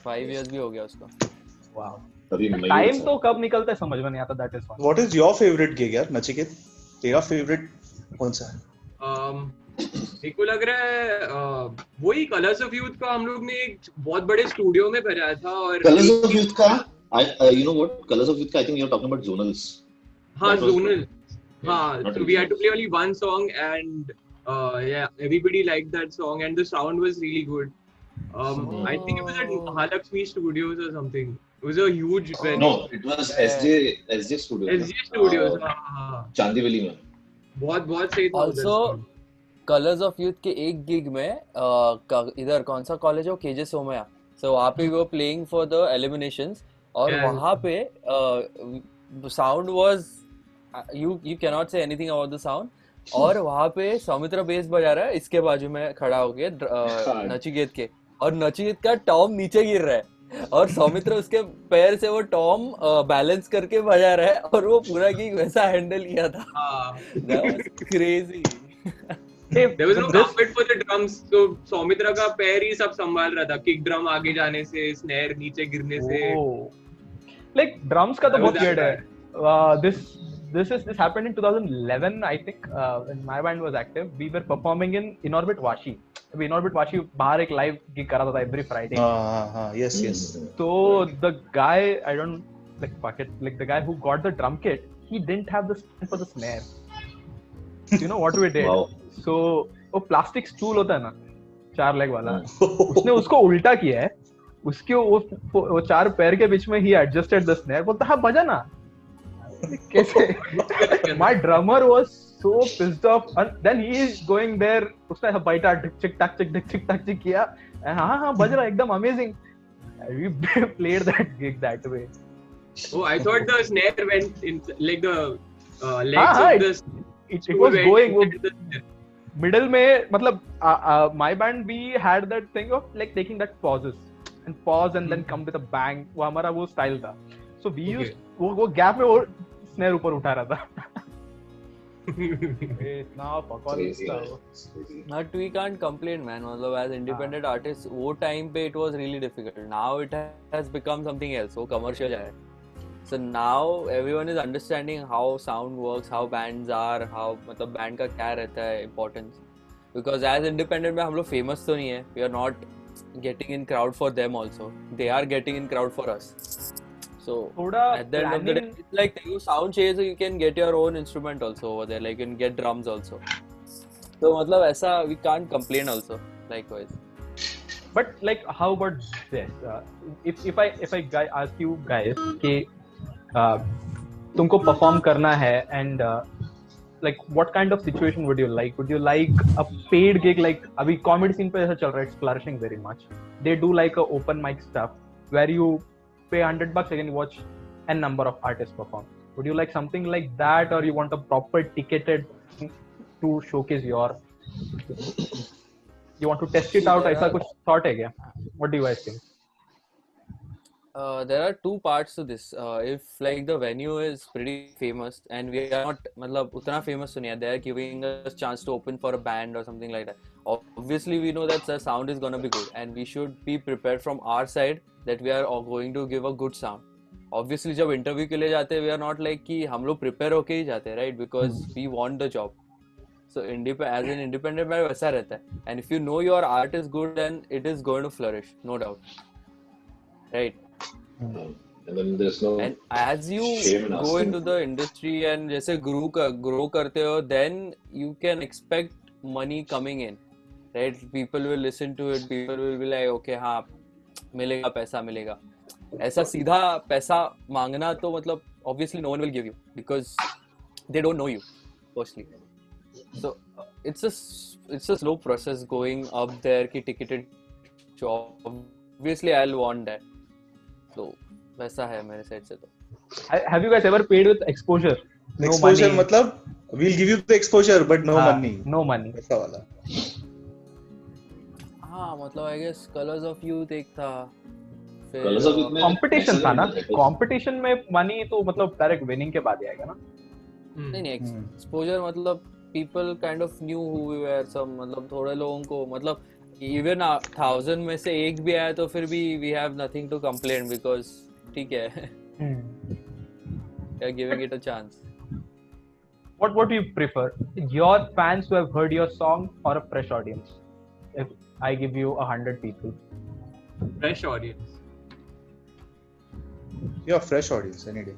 [SPEAKER 5] 5 years भी हो गया उसको.
[SPEAKER 3] Wow.
[SPEAKER 2] तभी मई
[SPEAKER 3] टाइम
[SPEAKER 2] में
[SPEAKER 3] तो कब निकलता है समझ में नहीं आता. That is one.
[SPEAKER 1] What is your favorite gig यार नचिकेत? तेरा favorite कौन सा है?
[SPEAKER 4] मेरे को लग रहा है वही कलर्स ऑफ यूथ का हम लोग ने एक बहुत बड़े स्टूडियो में कराया था. और
[SPEAKER 2] Colors of Youth का, you know what? Colors of Youth का, I think you're talking about Zonals.
[SPEAKER 4] हाँ
[SPEAKER 2] That was-
[SPEAKER 4] zonal.
[SPEAKER 2] Yeah,
[SPEAKER 4] हाँ,
[SPEAKER 2] not
[SPEAKER 4] so we had to
[SPEAKER 2] Zonals.
[SPEAKER 4] play only one song and yeah, everybody liked that song and the sound was really good. I think it was at Mahalakshmi Studios or something. It was a huge venue.
[SPEAKER 2] No, it was SJ Studios.
[SPEAKER 4] SG Studios. हाँ.
[SPEAKER 2] चांदीवली में.
[SPEAKER 4] बहुत सही था उधर
[SPEAKER 5] Also,
[SPEAKER 4] sound.
[SPEAKER 5] Colours of youth के एक gig में इधर कौन सा कॉलेज है, केजे सोमया. सो वहाँ पे वो प्लेइंग फॉर द एलिमिनेशंस, और
[SPEAKER 4] Yeah.
[SPEAKER 5] वहाँ पे sound was you can not say anything about the sound. और वहाँ पे सौमित्र बेस बजा रहा है इसके बाजू में खड़ा होके नचिकेत के, और नचिकेत का टॉम नीचे गिर रहा है और सौमित्र उसके पैर से वो टॉम बैलेंस करके बजा रहा है, और वो पूरा गिग वैसा हैंडल किया था.
[SPEAKER 4] हाँ.
[SPEAKER 5] That was crazy.
[SPEAKER 4] There was no carpet for the drums, so Soumitra का पैर ही सब संभाल रहा था. किक ड्रम आगे जाने से, स्नेयर नीचे गिरने से.
[SPEAKER 3] लाइक ड्रम्स का तो
[SPEAKER 4] That was
[SPEAKER 3] बहुत weird
[SPEAKER 4] that
[SPEAKER 3] है. This happened in 2011 I think, when my band was active. We were performing in Inorbit Vashi. Inorbit Vashi बाहर एक live gig करा था every Friday.
[SPEAKER 1] हाँ, yes.
[SPEAKER 3] So the guy, I don't like the guy who got the drum kit, he didn't have the stand for the snare. You know what we did?
[SPEAKER 2] Wow.
[SPEAKER 3] So वो plastic stool होता है ना 4 leg वाला, उसने उसको उल्टा किया है. उसके वो 4 पैर के बीच में ही एडजस्टेड द स्नेयर. बोलता है बजा ना. कैसे? My drummer was so pissed off, and then he is going there. उसने बैठा ढिक चिक किया. हाँ बज रहा एकदम amazing. We played that gig that way.
[SPEAKER 4] Oh, I thought the snare went in like the legs
[SPEAKER 3] हाँ,
[SPEAKER 4] of the
[SPEAKER 3] It was going
[SPEAKER 4] the,
[SPEAKER 3] middle में, मतलब my band we had that thing of like taking that pauses and pause and then come with a bang. वो हमारा वो style था. So we used वो gap में वो snare ऊपर उठा रहा था. इतना फकौल
[SPEAKER 2] Crazy,
[SPEAKER 3] था
[SPEAKER 2] man.
[SPEAKER 3] वो.
[SPEAKER 2] Crazy.
[SPEAKER 5] But we can't complain, man. मतलब as independent artists, वो time पे it was really difficult. Now it has become something else. वो commercial है. So now everyone is understanding how sound works, how bands are, how मतलब band का क्या रहता है importance. Because as independent में हम लोग famous तो नहीं है. We are not getting in crowd for them also. They are getting in crowd for us. So
[SPEAKER 3] थोड़ा
[SPEAKER 5] at the end of the day,
[SPEAKER 3] planning
[SPEAKER 5] it's like you sound चाहिए so you can get your own instrument also over there. Like you can get drums also. So मतलब ऐसा we can't complain also. Likewise.
[SPEAKER 3] but like how about this if I ask you guys कि तुमको perform करना है and like what kind of situation would you like a paid gig like अभी comedy scene पे ऐसा चल रहा है, it's flourishing very much. They do like a open mic stuff where you pay $100 and you watch n number of artists perform. Would you like something like that, or you want a proper ticketed to showcase your, you want to test it out? ऐसा कुछ thought है क्या? What do you guys think?
[SPEAKER 5] There are two parts to this. If like the venue is pretty famous and we are not, मतलब उतना famous तो नहीं है, they are giving us chance to open for a band or something like that. Obviously, we know that the sound is gonna be good, and we should be prepared from our side that we are all going to give a good sound. Obviously, जब interview के लिए जाते हैं, we are not like कि हम लोग prepare होके ही जाते हैं, right? Because we want the job. So as an independent band वैसा रहता है. And if you know your art is good, then it is going to flourish, no doubt. Right?
[SPEAKER 2] And then there's no
[SPEAKER 5] And as you
[SPEAKER 2] shame in
[SPEAKER 5] go
[SPEAKER 2] asking.
[SPEAKER 5] into the industry and जैसे grow करते हो, then you can expect money coming in, right? People will listen to it. People will be like, okay, हाँ मिलेगा, पैसा मिलेगा. ऐसा सीधा पैसा मांगना तो मतलब obviously no one will give you because they don't know you personally. So it's a slow process going up there कि ticketed show. Obviously I'll want that. So वैसा है मेरे साइड से तो.
[SPEAKER 3] Have you guys ever paid with exposure? No
[SPEAKER 1] exposure
[SPEAKER 3] money.
[SPEAKER 1] मतलब we'll give you the exposure but no money.
[SPEAKER 3] No money.
[SPEAKER 1] ऐसा वाला.
[SPEAKER 5] हाँ मतलब I guess Colors of Youth एक था. फिर
[SPEAKER 2] Colors of Youth में
[SPEAKER 3] कंपटीशन था ना,
[SPEAKER 2] Exposure-
[SPEAKER 3] कंपटीशन में मनी तो मतलब डायरेक्ट विनिंग के बाद ही आएगा ना.
[SPEAKER 5] नहीं एक्सपोजर मतलब people kind of knew who we were. some मतलब थोड़े लोगों को मतलब even 1000 में से एक भी आया तो फिर भी we have nothing to complain because ठीक है. We are giving it a chance.
[SPEAKER 3] What do you prefer? Your fans who have heard your song or a fresh audience? If I give you 100 people.
[SPEAKER 4] Fresh audience.
[SPEAKER 1] Yeah, fresh audience any day.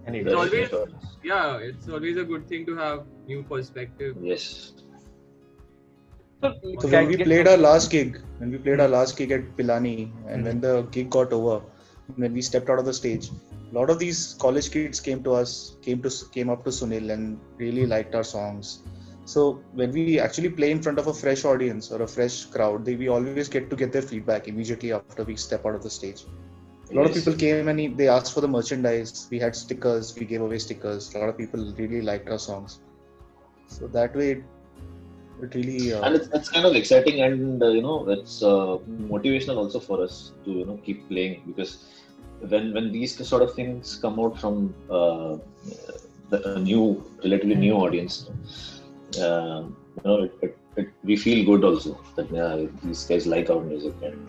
[SPEAKER 3] Any
[SPEAKER 4] It's
[SPEAKER 3] day.
[SPEAKER 4] always, yeah, it's always a good thing to have new perspective.
[SPEAKER 2] Yes.
[SPEAKER 3] So,
[SPEAKER 1] So when we played our last gig at Pilani, and when the gig got over, when we stepped out of the stage, a lot of these college kids came up to Sunil and really liked our songs. So when we actually play in front of a fresh audience or a fresh crowd, we always get to get their feedback immediately after we step out of the stage. A lot of people came and they asked for the merchandise. We had stickers, we gave away stickers. A lot of people really liked our songs. So that way, it really.
[SPEAKER 2] And it's kind of exciting, and it's motivational also for us to keep playing, because when these sort of things come out from relatively new audience, we feel good also that these guys like our music, and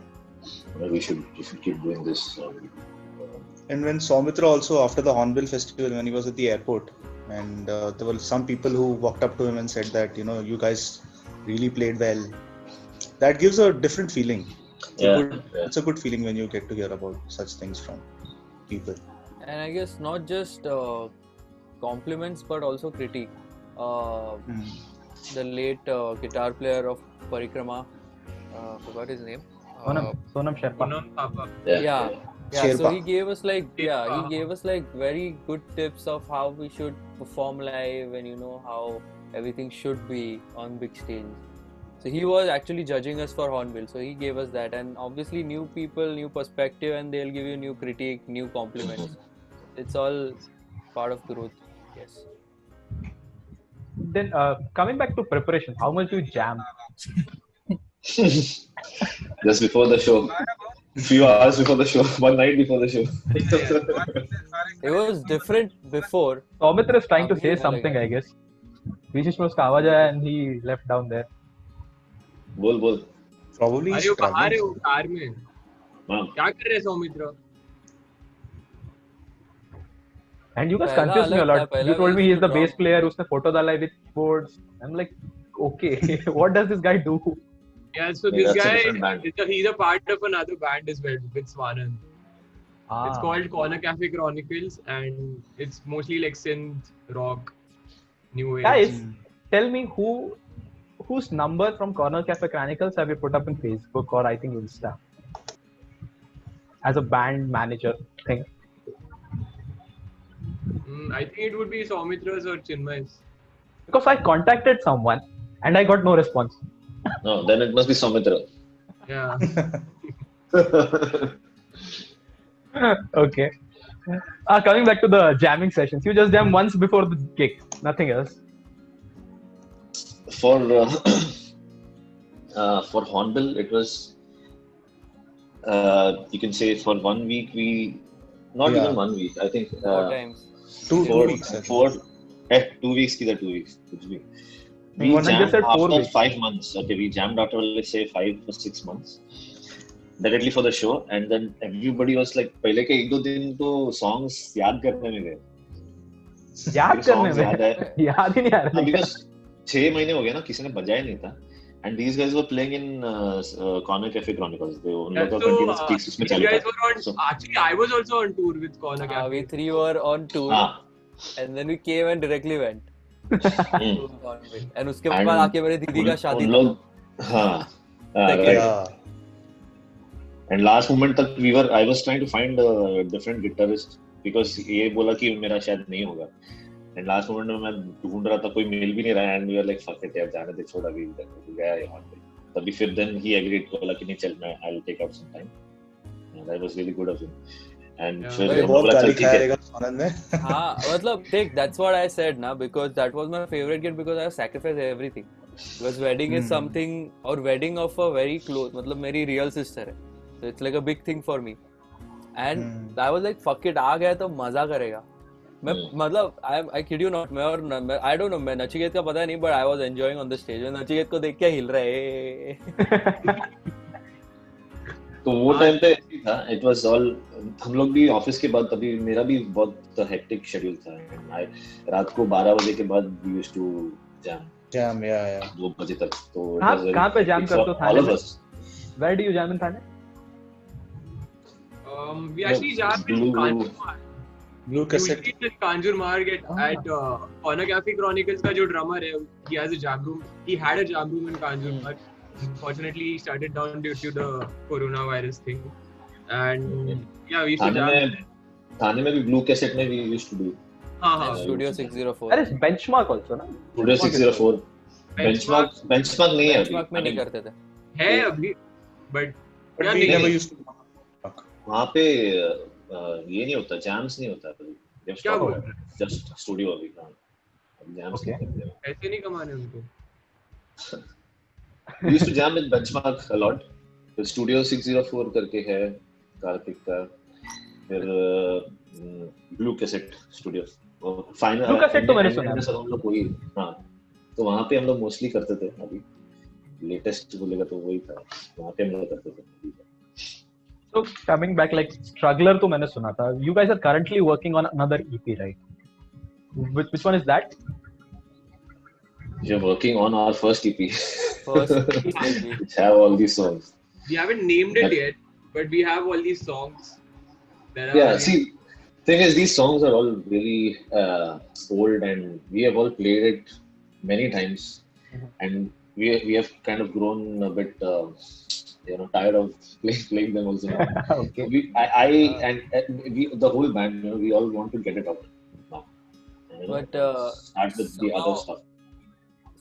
[SPEAKER 2] we should keep doing this.
[SPEAKER 1] And when Soumitra also, after the Hornbill Festival, when he was at the airport, and there were some people who walked up to him and said that, you guys really played well. That gives a different feeling. It's a good feeling when you get to hear about such things from people.
[SPEAKER 5] And I guess not just compliments but also critique. The late guitar player of Parikrama, forgot his name.
[SPEAKER 3] Sonam Sherpa.
[SPEAKER 5] Yeah. So
[SPEAKER 1] Sherpa.
[SPEAKER 5] he gave us very good tips of how we should perform live and how everything should be on big stage. So he was actually judging us for Hornbill, so he gave us that, and obviously new people, new perspective, and they'll give you new critique, new compliments. It's all part of growth. Yes.
[SPEAKER 3] Then coming back to preparation, how much do you jam?
[SPEAKER 2] Just before the show, few hours before the show, one night before the show.
[SPEAKER 5] It was different before.
[SPEAKER 3] Soumitra is trying to say something, I guess. Vishish में उसका आवाज आया and he left down there.
[SPEAKER 2] बोल.
[SPEAKER 1] Probably.
[SPEAKER 4] अरे वो बाहर है, वो कार में.
[SPEAKER 2] हाँ.
[SPEAKER 4] क्या कर रहे हैं सौमित्र?
[SPEAKER 3] And you guys
[SPEAKER 5] पहला
[SPEAKER 3] confused me a
[SPEAKER 5] अलग
[SPEAKER 3] lot.
[SPEAKER 5] था, पहला
[SPEAKER 3] You told me
[SPEAKER 5] we
[SPEAKER 3] he is the
[SPEAKER 5] used to
[SPEAKER 3] bass
[SPEAKER 5] drop.
[SPEAKER 3] player. उसने photo डाला है with boards. I'm like, okay, what does this guy do?
[SPEAKER 4] Yeah, so
[SPEAKER 2] Yeah,
[SPEAKER 4] this
[SPEAKER 2] that's a
[SPEAKER 4] guy,
[SPEAKER 2] different band.
[SPEAKER 4] he's a part of another band as well with Swanand. It's called Corner Cafe Chronicles, and it's mostly like synth, rock, new age.
[SPEAKER 3] Guys, tell me whose number from Corner Cafe Chronicles have you put up in Facebook or I think Insta as a band manager thing?
[SPEAKER 4] I think it would be Saumitra's or Chinmay's.
[SPEAKER 3] Because I contacted someone and I got no response.
[SPEAKER 2] No, then it must be Soumitra.
[SPEAKER 4] Yeah.
[SPEAKER 3] Okay. Coming back to the jamming sessions, you just jam once before the gig, nothing else.
[SPEAKER 2] For Hornbill, it was you can say for 1 week not even 1 week. I think
[SPEAKER 5] 4 times.
[SPEAKER 1] 2
[SPEAKER 2] 4
[SPEAKER 1] weeks.
[SPEAKER 2] 2 weeks ki 2 weeks. Kuch bhi. We
[SPEAKER 3] One hundred
[SPEAKER 2] jammed
[SPEAKER 3] said 4
[SPEAKER 2] after
[SPEAKER 3] weeks.
[SPEAKER 2] 5 months. Okay, we jammed after let's say 5 or 6 months. Directly for the show, and then everybody was like, पहले के 1-2 दिन तो songs याद करने में गए.
[SPEAKER 3] याद करने
[SPEAKER 2] songs याद है.
[SPEAKER 3] में याद ही नहीं आ रहा.
[SPEAKER 2] Because 6 महीने हो गए ना, किसी ने बजाया नहीं था. And these guys were playing in Corner Cafe Chronicles. They उन लोगों का continuous gigs उसमें
[SPEAKER 4] these
[SPEAKER 2] चालू
[SPEAKER 4] guys
[SPEAKER 2] था.
[SPEAKER 4] were on.
[SPEAKER 2] So-
[SPEAKER 4] Actually, I was also on tour with Corner Cafe.
[SPEAKER 5] We 3 were on tour,
[SPEAKER 2] हाँ.
[SPEAKER 5] and then we came and directly went. And उसके
[SPEAKER 2] And
[SPEAKER 5] बाद आके मेरी दीदी का शादी
[SPEAKER 2] उन
[SPEAKER 5] था.
[SPEAKER 2] लोग हाँ.
[SPEAKER 5] Second.
[SPEAKER 2] Right.
[SPEAKER 1] Yeah.
[SPEAKER 2] And last moment तक I was trying to find a different guitarist because ये बोला कि मेरा शायद नहीं होगा. And last moment में मैं ढूंढ रहा था, कोई मिल भी नहीं रहा, and we were like fuck it यार, जाने दे, छोड़ अभी गया यहाँ पे. तभी फिर then he agreed, बोला कि नहीं चल मैं I'll take out some time. And that was really good of him. And
[SPEAKER 4] Yeah.
[SPEAKER 2] फिर
[SPEAKER 1] अरे
[SPEAKER 2] हमने
[SPEAKER 1] बहुत
[SPEAKER 2] बोला
[SPEAKER 1] गाली
[SPEAKER 2] चल ठीक
[SPEAKER 1] खाया
[SPEAKER 2] है.
[SPEAKER 1] रहेगा आनंद ने.
[SPEAKER 5] हाँ मतलब देख, that's what I said ना, because that was my favorite gig because I sacrificed everything. Because wedding is something, or wedding of a very close, मतलब मेरी real sister है, so it's like a big thing for me. And I was like fuck it, आ गया तो मजा करेगा. मैं मतलब I kid you not, मैं I don't know, मैं नचिकेत का पता नहीं, but I was enjoying on the stage. मैं नचिकेत को देख के हिल रहा है.
[SPEAKER 2] तो वो टाइम पे ऐसे ही था. It was all, हम लोग भी ऑफिस के बाद, तभी मेरा भी बहुत हेक्टिक शेड्यूल था. रात को 12 बजे के बाद we used to jam.
[SPEAKER 1] Jam, yeah.
[SPEAKER 2] 2 बजे तक. तो it
[SPEAKER 3] कहाँ
[SPEAKER 2] was very
[SPEAKER 3] कहाँ पे jam
[SPEAKER 2] hectic
[SPEAKER 3] करते हो
[SPEAKER 2] for all
[SPEAKER 3] थाने
[SPEAKER 2] of
[SPEAKER 3] में?
[SPEAKER 2] us.
[SPEAKER 3] Where do you jam in Thane?
[SPEAKER 4] We actually jammed in
[SPEAKER 2] Blue-
[SPEAKER 4] Kanjurmarg.
[SPEAKER 1] Blue cassette.
[SPEAKER 4] Usually in Kanjurmarg at Corner Cafe Chronicles का जो drummer है, he has a jam room. He had a jam room in Kanjurmarg. Unfortunately, he started down due to the coronavirus thing. And yeah, we used to jam.
[SPEAKER 2] थाने में भी blue cassette में we used to do.
[SPEAKER 4] हाँ.
[SPEAKER 5] Studio 604.
[SPEAKER 3] There is Benchmark also, ना?
[SPEAKER 2] Studio 604. Benchmark नहीं है अभी.
[SPEAKER 5] Benchmark में नहीं करते थे.
[SPEAKER 4] है अभी, but
[SPEAKER 1] But
[SPEAKER 4] yeah,
[SPEAKER 1] we
[SPEAKER 4] नहीं
[SPEAKER 1] never
[SPEAKER 4] है.
[SPEAKER 1] used to.
[SPEAKER 2] वहाँ पे ये नहीं होता, jams नहीं होता अभी.
[SPEAKER 4] क्या बोल रहे हैं?
[SPEAKER 2] Just studio अभी. Jams नहीं करते.
[SPEAKER 4] पैसे नहीं कमाने उनको.
[SPEAKER 2] We used to jam with Benchmark a lot. फिर Studio 604 करके है कार्तिक का. फिर blue cassette studio. Final
[SPEAKER 3] Blue Cassette तो मैंने सुना है.
[SPEAKER 2] सब हम लोग वही. हाँ. तो वहाँ पे हम लोग मोस्टली करते थे. अभी लेटेस्ट बोलेगा तो वही था. वहाँ पे हम लोग करते थे.
[SPEAKER 3] So coming back, like Struggler तो मैंने सुना था. You guys are currently working on another EP, right? Which one is that?
[SPEAKER 2] We're working on our first EP.
[SPEAKER 5] First
[SPEAKER 2] Which have all these songs.
[SPEAKER 4] We haven't named it yet, but we have all these songs. That are
[SPEAKER 2] Yeah, see, thing is, these songs are all really old, and we have all played it many times, and we have kind of grown a bit, tired of playing them also.
[SPEAKER 3] Okay.
[SPEAKER 2] We the whole band, we all want to get it out now.
[SPEAKER 5] But
[SPEAKER 2] Start with the other stuff.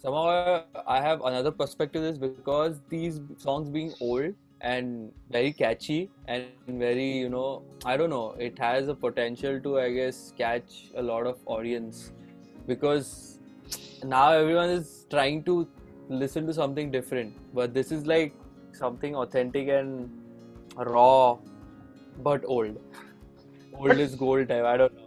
[SPEAKER 5] somehow I have another perspective is because these songs being old and very catchy and very, I don't know, it has a potential to, I guess, catch a lot of audience because now everyone is trying to listen to something different, but this is like something authentic and raw but old. Old is gold type, I don't know.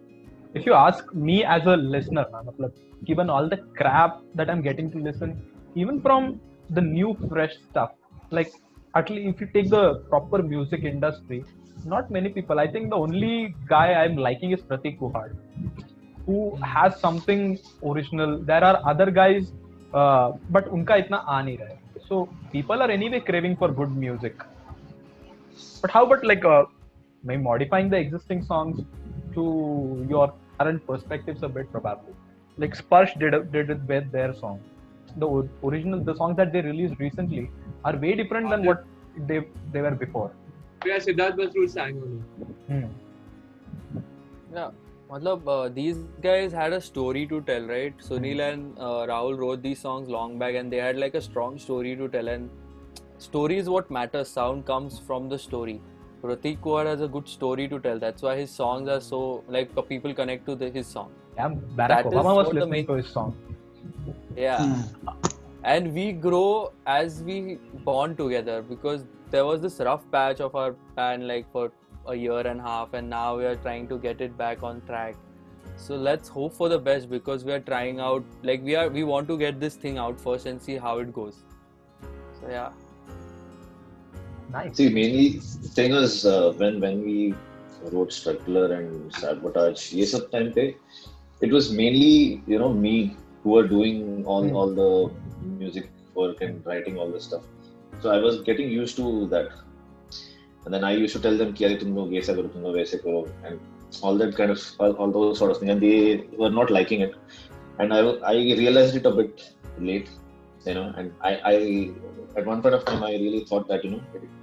[SPEAKER 3] If you ask me as a listener, matlab, given all the crap that I'm getting to listen, even from the new fresh stuff, like at least if you take the proper music industry, not many people. I think the only guy I'm liking is Pratik Kuhad, who has something original. There are other guys, but unka itna aa nahi raha hai. So people are anyway craving for good music. But how about like maybe modifying the existing songs to your current perspectives a bit, probably. Like Sparsh did it with their song. The songs that they released recently are way different than what they were before.
[SPEAKER 4] Yeah, Siddharth Masroor sang on it.
[SPEAKER 5] Yeah. These guys had a story to tell, right? Sunil and Rahul wrote these songs long back, and they had like a strong story to tell. And story is what matters. Sound comes from the story. Prateek Kuhad has a good story to tell. That's why his songs are so like people connect to his song.
[SPEAKER 3] Yeah, Barack
[SPEAKER 5] That is
[SPEAKER 3] Obama was
[SPEAKER 5] what the
[SPEAKER 3] listening to his song.
[SPEAKER 5] Yeah. And we grow as we bond together, because there was this rough patch of our band like for a year and a half, and now we are trying to get it back on track. So let's hope for the best, because we are trying out, like we want to get this thing out first and see how it goes. So yeah.
[SPEAKER 3] Nice.
[SPEAKER 2] See, mainly thing is when we wrote Struggler and Sabotage, ये सब time पे, it was mainly me who were doing all the music work and writing all this stuff. So I was getting used to that, and then I used to tell them कि तुम लोग ऐसा करो, तुम लोग वैसे करो, and all that kind of all those sort of things, and they were not liking it, and I realized it a bit late, and I at one point of time I really thought that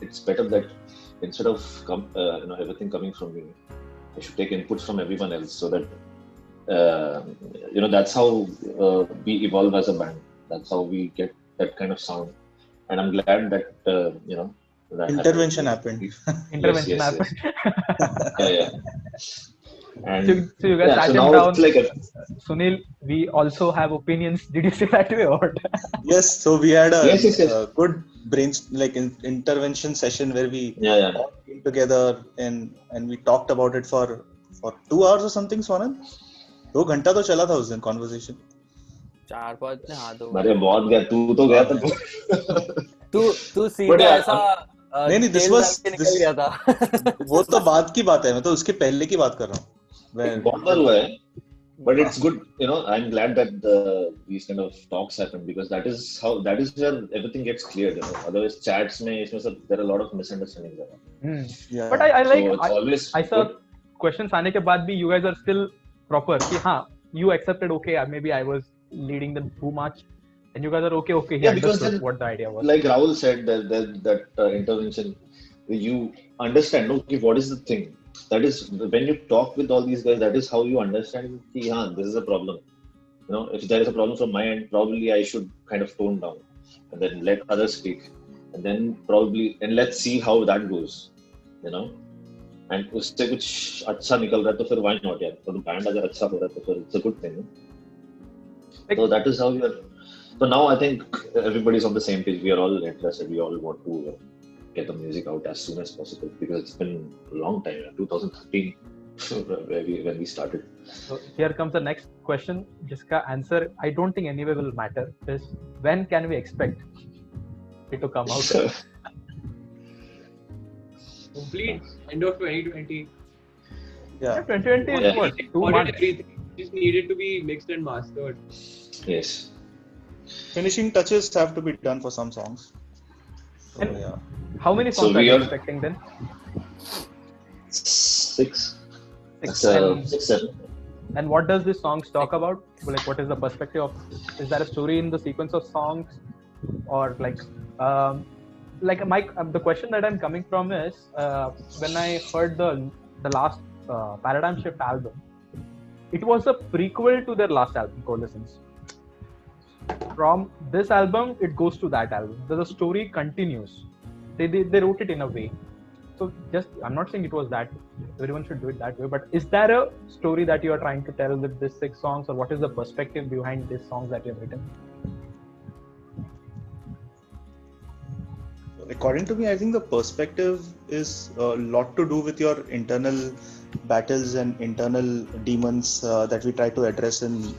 [SPEAKER 2] it's better that instead of everything coming from me, I should take inputs from everyone else, so that that's how we evolve as a band. That's how we get that kind of sound, and I'm glad that that
[SPEAKER 1] intervention happened.
[SPEAKER 3] Intervention
[SPEAKER 2] Yes.
[SPEAKER 3] happened.
[SPEAKER 2] Yeah. And
[SPEAKER 3] So you guys sat
[SPEAKER 2] so
[SPEAKER 3] him
[SPEAKER 2] now
[SPEAKER 3] down.
[SPEAKER 2] it's like
[SPEAKER 3] Sunil, we also have opinions. Did you say that way or?
[SPEAKER 1] Yes, so we had a
[SPEAKER 2] Yes.
[SPEAKER 1] good intervention session where we
[SPEAKER 2] Yeah.
[SPEAKER 1] all came together and we talked about it for 2 hours or something, Swanan. 2 घंटा तो चला था उस दिन conversation.
[SPEAKER 5] 4-5 ने हाँ दो.
[SPEAKER 2] अरे बहुत गया, तू तो गया था.
[SPEAKER 5] तू
[SPEAKER 2] But
[SPEAKER 5] सीधा
[SPEAKER 2] yeah,
[SPEAKER 5] ऐसा
[SPEAKER 1] नहीं, this
[SPEAKER 5] तेल
[SPEAKER 1] was
[SPEAKER 5] डाल के निकल गया था.
[SPEAKER 1] वो तो बाद की बात है, मैं तो उसके पहले की बात कर रहा हूँ.
[SPEAKER 2] बहुत बार हुआ है. But it's good, I'm glad that these kind of talks happen, because that is where everything gets cleared. Otherwise, chats में इसमें सब there are a lot of misunderstandings.
[SPEAKER 1] Yeah.
[SPEAKER 3] But I like.
[SPEAKER 2] So it's always
[SPEAKER 3] I saw
[SPEAKER 2] good.
[SPEAKER 3] questions आने के बाद भी you guys are still proper. कि हाँ, you accepted. Okay, maybe I was leading the too much, and you guys are okay. He
[SPEAKER 2] Yeah, because
[SPEAKER 3] understood
[SPEAKER 2] then,
[SPEAKER 3] what the idea was.
[SPEAKER 2] like Rahul said, that intervention, you understand. Okay, what is the thing? That is when you talk with all these guys. That is how you understand. Ki, this is a problem. If there is a problem from my end, probably I should kind of tone down and then let others speak, and then and let's see how that goes. And उससे कुछ अच्छा निकल रहा है तो फिर why not यार? तो band अगर अच्छा हो रहा है तो फिर it's a good thing. So that is how we are. So now I think everybody's on the same page. We are all interested. We all want to get the music out as soon as possible, because it's been a long time, 2013 when we started.
[SPEAKER 3] So here comes the next question. जिसका answer I don't think anyway will matter. Is when can we expect it to come out?
[SPEAKER 4] Complete end of 2020.
[SPEAKER 1] Yeah.
[SPEAKER 3] 2020 is what? 2
[SPEAKER 4] Ordered
[SPEAKER 3] months.
[SPEAKER 4] everything. Just needed to be mixed and mastered.
[SPEAKER 2] Yes.
[SPEAKER 1] Finishing touches have to be done for some songs. So,
[SPEAKER 3] And-
[SPEAKER 1] yeah.
[SPEAKER 3] How many
[SPEAKER 2] So
[SPEAKER 3] songs are
[SPEAKER 2] we
[SPEAKER 3] you
[SPEAKER 2] are-
[SPEAKER 3] expecting then?
[SPEAKER 2] 6. That's,
[SPEAKER 3] And-
[SPEAKER 2] 6, 7.
[SPEAKER 3] And what does this songs talk about? Like, what is the perspective of? Is there a story in the sequence of songs, or like Mike? The question that I'm coming from is when I heard the last Paradigm Shift album, it was a prequel to their last album, Coalescence. From this album, it goes to that album. The story continues. They wrote it in a way. So I'm not saying it was that everyone should do it that way, but is there a story that you are trying to tell with these 6 songs, or what is the perspective behind these songs that you have written?
[SPEAKER 1] According to me, I think the perspective is a lot to do with your internal battles and internal demons that we try to address in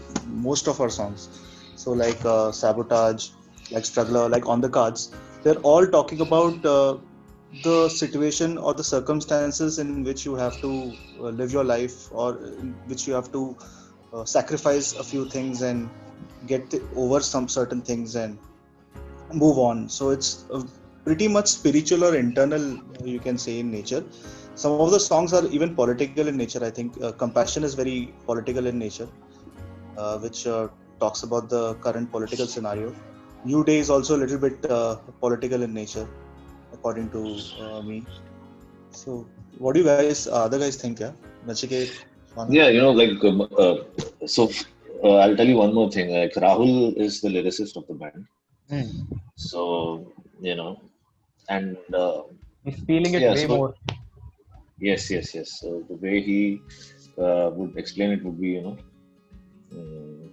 [SPEAKER 1] most of our songs. So like Sabotage, like Struggler, like On the Cards, they're all talking about the situation or the circumstances in which you have to live your life, or in which you have to sacrifice a few things and get over some certain things and move on. So it's pretty much spiritual or internal, you can say, in nature. some of the songs are even political in nature. I think Compassion is very political in nature, which talks about the current political scenario. New Day is also a little bit political in nature, according to me. So what do you guys, other guys think? Yeah, Nachiket, Swana?
[SPEAKER 2] Yeah, so I'll tell you one more thing. Like Rahul is the lyricist of the band, so and
[SPEAKER 3] He's feeling it
[SPEAKER 2] yeah,
[SPEAKER 3] way
[SPEAKER 2] so
[SPEAKER 3] more.
[SPEAKER 2] yes. So the way he would explain it would be, mm,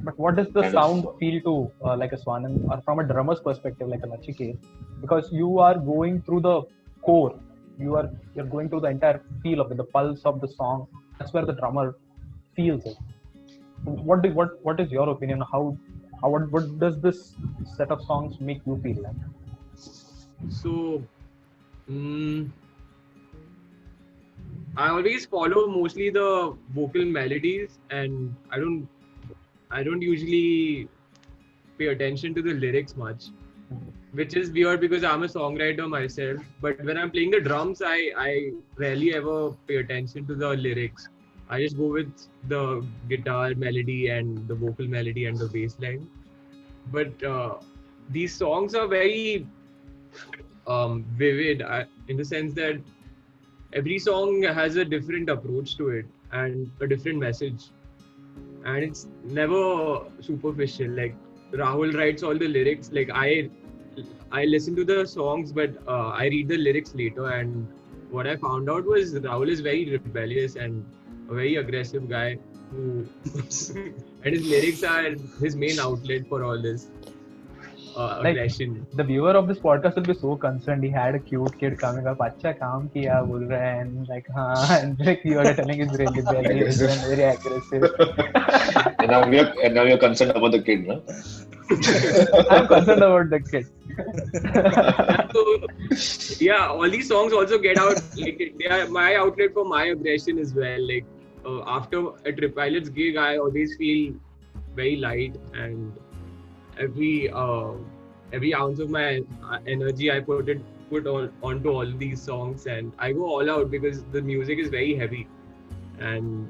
[SPEAKER 3] But what does the
[SPEAKER 2] kind
[SPEAKER 3] sound
[SPEAKER 2] of
[SPEAKER 3] feel to like a Swanand, or from a drummer's perspective, like a Nachiket? Because you are going through the core, you're going through the entire feel of it, the pulse of the song. That's where the drummer feels it. What is your opinion? What does this set of songs make you feel like?
[SPEAKER 4] So, mm, I always follow mostly the vocal melodies, and I don't usually pay attention to the lyrics much, which is weird because I'm a songwriter myself. But when I'm playing the drums, I rarely ever pay attention to the lyrics. I just go with the guitar melody and the vocal melody and the bass line. But these songs are very vivid in the sense that every song has a different approach to it and a different message, and it's never superficial. Like Rahul writes all the lyrics. Like I listen to the songs, but I read the lyrics later, and what I found out was Rahul is very rebellious and a very aggressive guy who and his lyrics are his main outlet for all this aggression.
[SPEAKER 3] The viewer of this podcast will be so concerned. He had a cute kid coming up, "Acha kaam kiya," bol raha hai, and like, and like you are telling he's really rebellious and very aggressive.
[SPEAKER 2] and now you're concerned about the kid, no?
[SPEAKER 3] I'm concerned about the kid.
[SPEAKER 4] So, yeah, all these songs also get out, like they are my outlet for my aggression as well. Like after a Trip Pilots gig, I always feel very light, and every ounce of my energy I put onto all these songs, and I go all out because the music is very heavy, and